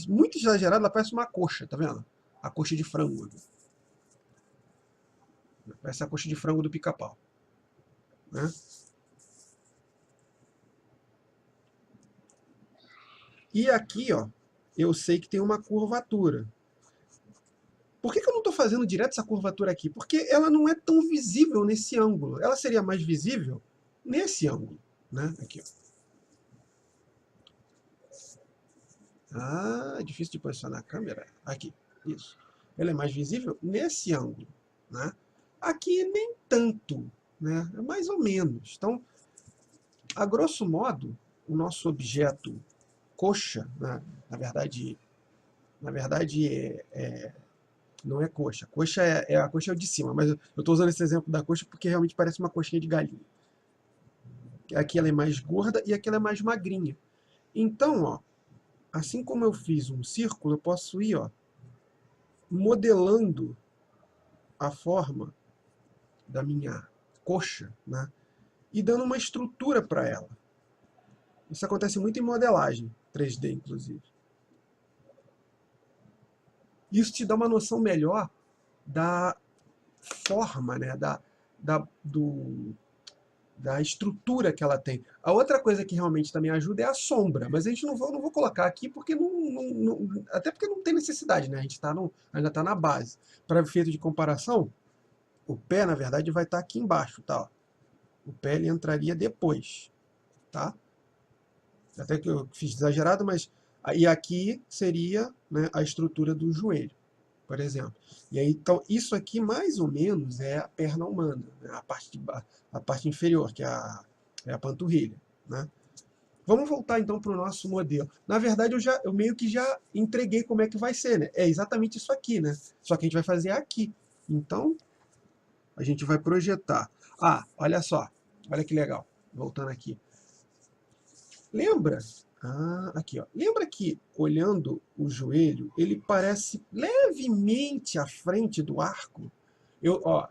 muito exagerada, ela parece uma coxa, tá vendo? A coxa de frango. Parece a coxa de frango do pica-pau. Né? E aqui, ó, eu sei que tem uma curvatura. Por que eu não estou fazendo direto essa curvatura aqui? Porque ela não é tão visível nesse ângulo. Ela seria mais visível nesse ângulo. Né? Aqui, ó. Ah, é difícil de posicionar a câmera. Aqui, isso. Ela é mais visível nesse ângulo. Né? Aqui nem tanto. Né? É mais ou menos. Então, a grosso modo, o nosso objeto coxa, né? Na verdade não é coxa. Coxa a coxa é o de cima, mas eu estou usando esse exemplo da coxa porque realmente parece uma coxinha de galinha. Aqui ela é mais gorda e aqui ela é mais magrinha. Então, ó, assim como eu fiz um círculo, eu posso ir, ó, modelando a forma da minha coxa, né, e dando uma estrutura para ela. Isso acontece muito em modelagem 3D, inclusive. Isso te dá uma noção melhor da forma, né, da estrutura que ela tem. A outra coisa que realmente também ajuda é a sombra, mas a gente não vou colocar aqui porque até porque não tem necessidade, né? A gente ainda está na base. Para efeito de comparação, o pé, na verdade, vai estar aqui embaixo, tá? O pé ele entraria depois, tá? Até que eu fiz exagerado, mas e aqui seria, né, a estrutura do joelho, por exemplo. E aí, então, isso aqui mais ou menos é a perna humana, né? A parte inferior, que é a panturrilha, né? Vamos voltar então para o nosso modelo. Na verdade, eu meio que já entreguei como é que vai ser, né? É exatamente isso aqui, né? Só que a gente vai fazer aqui. Então, a gente vai projetar. Ah, olha só. Olha que legal. Voltando aqui. Lembra? Ah, aqui, ó. Lembra que, olhando o joelho, ele parece levemente à frente do arco?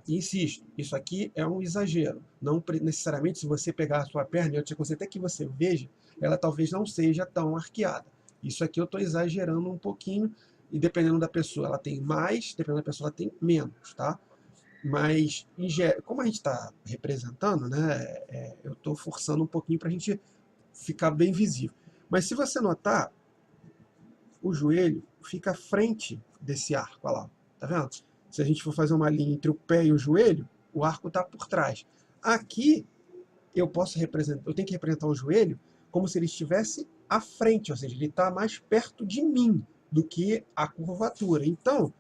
Insisto, isso aqui é um exagero. Não necessariamente, se você pegar a sua perna, eu te aconselho até que você veja, ela talvez não seja tão arqueada. Isso aqui eu estou exagerando um pouquinho, e dependendo da pessoa, ela tem mais, dependendo da pessoa, ela tem menos, tá? Mas, como a gente está representando, né, eu estou forçando um pouquinho para a gente ficar bem visível. Mas se você notar, o joelho fica à frente desse arco, olha lá, tá vendo? Se a gente for fazer uma linha entre o pé e o joelho, o arco está por trás. Aqui, eu tenho que representar o joelho como se ele estivesse à frente, ou seja, ele está mais perto de mim do que a curvatura. Então,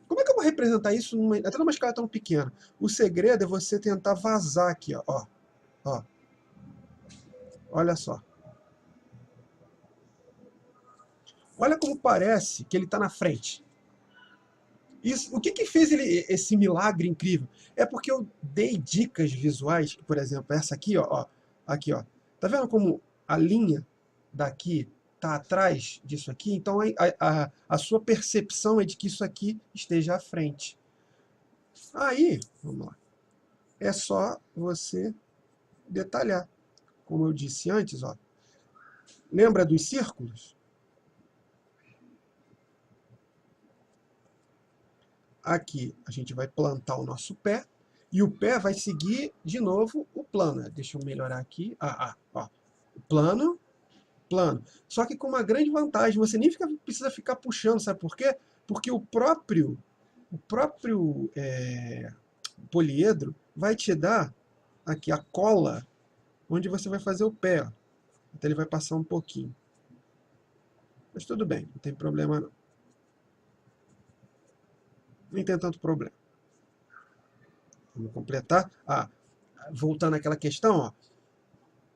como é que eu vou representar isso até numa escala tão pequena? O segredo é você tentar vazar aqui, ó. Olha só. Olha como parece que ele está na frente. O que fez esse milagre incrível? É porque eu dei dicas visuais, por exemplo, essa aqui, aqui, ó. Tá vendo como a linha daqui está atrás disso aqui? Então a sua percepção é de que isso aqui esteja à frente. Aí, vamos lá. É só você detalhar. Como eu disse antes, ó. Lembra dos círculos? Aqui a gente vai plantar o nosso pé, e o pé vai seguir de novo o plano. Deixa eu melhorar aqui. Ó. Plano, plano. Só que com uma grande vantagem, você nem precisa ficar puxando, sabe por quê? Porque o próprio poliedro vai te dar aqui a cola onde você vai fazer o pé. Ó. Então ele vai passar um pouquinho. Mas tudo bem, não tem problema não. Nem tem tanto problema. Vamos completar. Voltando àquela questão, ó.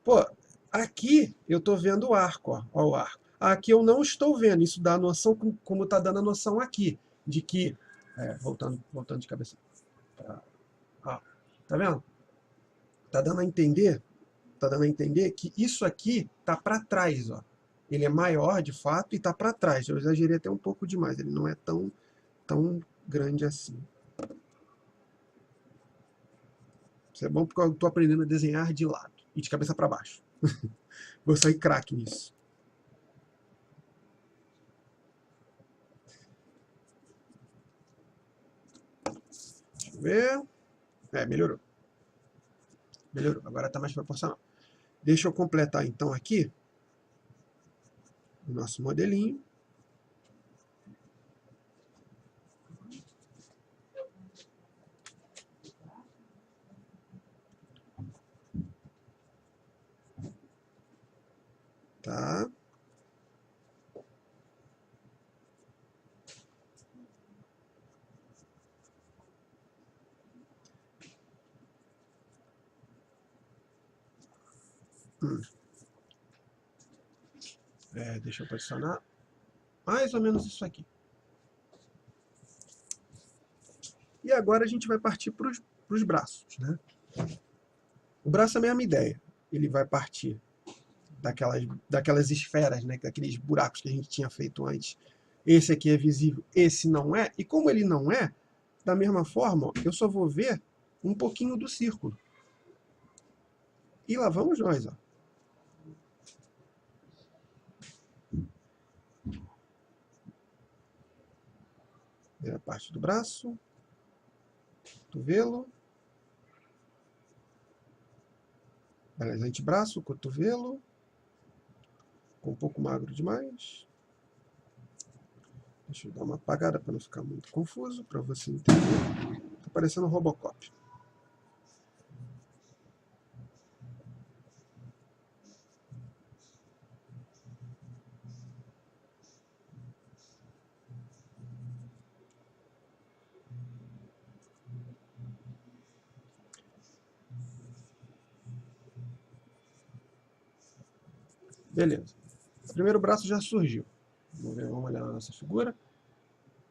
Pô, aqui eu estou vendo o arco, ó o arco. Aqui eu não estou vendo. Isso dá a noção, como está dando a noção aqui, de que... voltando de cabeça. Ó, tá vendo? Tá dando a entender, que isso aqui tá para trás, ó. Ele é maior, de fato, e tá para trás. Eu exagerei até um pouco demais. Ele não é tão grande assim. Isso é bom porque eu estou aprendendo a desenhar de lado e de cabeça para baixo. Vou sair craque nisso. Deixa eu ver. Melhorou. Melhorou. Agora está mais proporcional. Deixa eu completar então aqui o nosso modelinho. Tá? Deixa eu posicionar mais ou menos isso aqui. E agora a gente vai partir para os braços, né? O braço é a mesma ideia. Ele vai partir daquelas esferas, né? Daqueles buracos que a gente tinha feito antes. Esse aqui é visível, esse não é. E como ele não é, da mesma forma, ó, eu só vou ver um pouquinho do círculo. E lá vamos nós, ó. Primeira parte do braço, cotovelo, antebraço, cotovelo, ficou um pouco magro demais. Deixa eu dar uma apagada para não ficar muito confuso, para você entender. Tá parecendo um Robocop. Beleza. O primeiro braço já surgiu. Vamos olhar na nossa figura.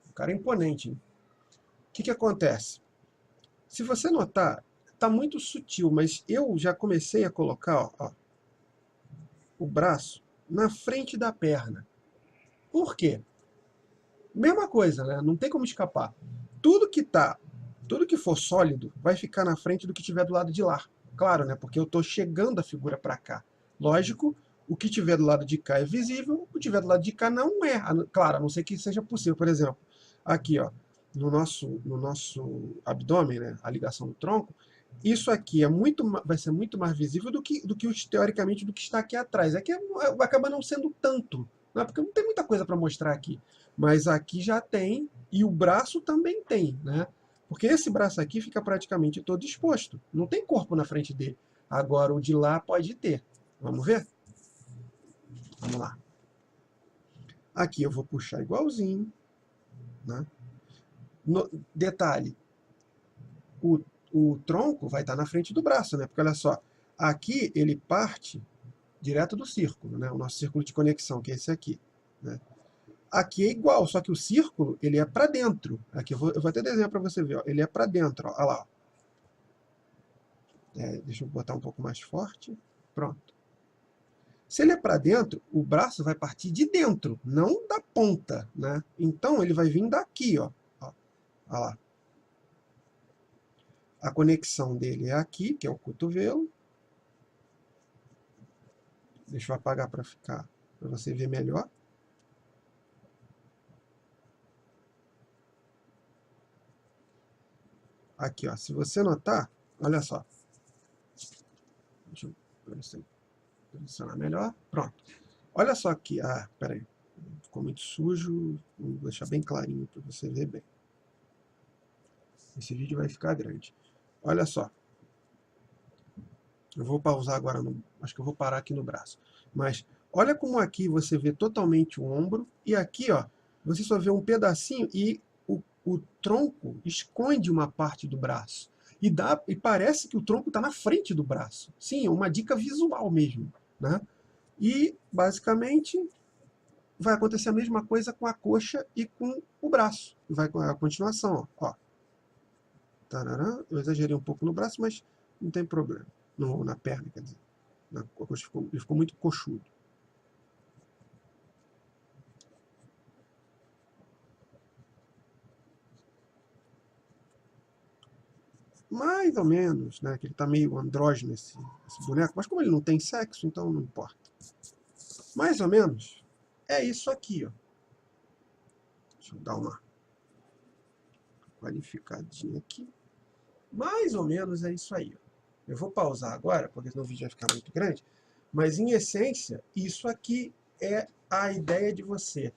O cara é imponente, hein? O que acontece? Se você notar, está muito sutil, mas eu já comecei a colocar o braço na frente da perna. Por quê? Mesma coisa, né? Não tem como escapar. Tudo que for sólido vai ficar na frente do que tiver do lado de lá. Claro, né? Porque eu estou chegando a figura para cá. Lógico, o que tiver do lado de cá é visível, o que tiver do lado de cá não é. Claro, a não ser que seja possível. Por exemplo, aqui, ó, no nosso abdômen, né? A ligação do tronco, isso aqui vai ser muito mais visível do que teoricamente do que está aqui atrás. Aqui acaba não sendo tanto, né? Porque não tem muita coisa para mostrar aqui. Mas aqui já tem, e o braço também tem, né? Porque esse braço aqui fica praticamente todo exposto. Não tem corpo na frente dele. Agora, o de lá pode ter. Vamos ver? Vamos lá. Aqui eu vou puxar igualzinho. Né? Detalhe, o tronco vai estar na frente do braço, né? Porque olha só, aqui ele parte direto do círculo, né? O nosso círculo de conexão, que é esse aqui. Né? Aqui é igual, só que o círculo, ele é para dentro. Aqui eu vou até desenhar para você ver, ó. Ele é para dentro, ó. Olha lá. Deixa eu botar um pouco mais forte. Pronto. Se ele é para dentro, o braço vai partir de dentro, não da ponta, né? Então ele vai vir daqui, ó. Olha lá. A conexão dele é aqui, que é o cotovelo. Deixa eu apagar para ficar para você ver melhor. Aqui, ó, se você notar, olha só. Deixa eu posicionar melhor. Pronto. Olha só aqui. Ah, peraí. Ficou muito sujo. Vou deixar bem clarinho para você ver bem. Esse vídeo vai ficar grande. Olha só. Eu vou pausar agora. Acho que eu vou parar aqui no braço. Mas olha como aqui você vê totalmente o ombro. E aqui, ó, você só vê um pedacinho e o tronco esconde uma parte do braço. E parece que o tronco está na frente do braço. Sim, é uma dica visual mesmo, né? E, basicamente, vai acontecer a mesma coisa com a coxa e com o braço. Vai com a continuação, ó. Tarará. Eu exagerei um pouco no braço, mas não tem problema. Na perna, quer dizer. Na coxa ele ficou muito coxudo. Mais ou menos, né? Que ele tá meio andrógeno, esse boneco. Mas como ele não tem sexo, então não importa. Mais ou menos é isso aqui, ó. Deixa eu dar uma qualificadinha aqui. Mais ou menos é isso aí, ó. Eu vou pausar agora, porque senão o vídeo vai ficar muito grande. Mas, em essência, isso aqui é a ideia de você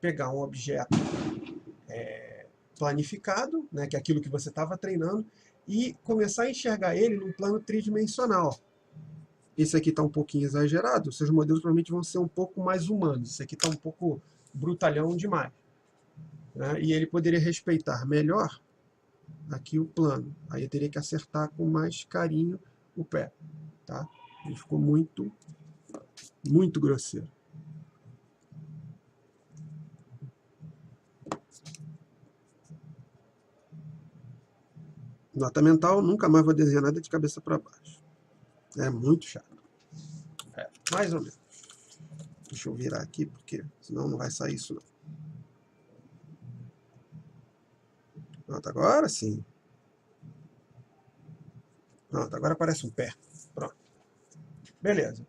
pegar um objeto planificado, né, que é aquilo que você estava treinando, e começar a enxergar ele num plano tridimensional. Esse aqui está um pouquinho exagerado, seus modelos provavelmente vão ser um pouco mais humanos. Esse aqui está um pouco brutalhão demais, né? E ele poderia respeitar melhor aqui o plano. Aí eu teria que acertar com mais carinho o pé, tá? Ele ficou muito, muito grosseiro. Nota mental, nunca mais vou desenhar nada de cabeça para baixo. É muito chato. Mais ou menos. Deixa eu virar aqui, porque senão não vai sair isso não. Pronto, agora sim. Pronto, agora parece um pé. Pronto. Beleza.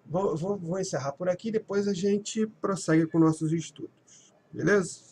Vou encerrar por aqui, depois a gente prossegue com nossos estudos. Beleza?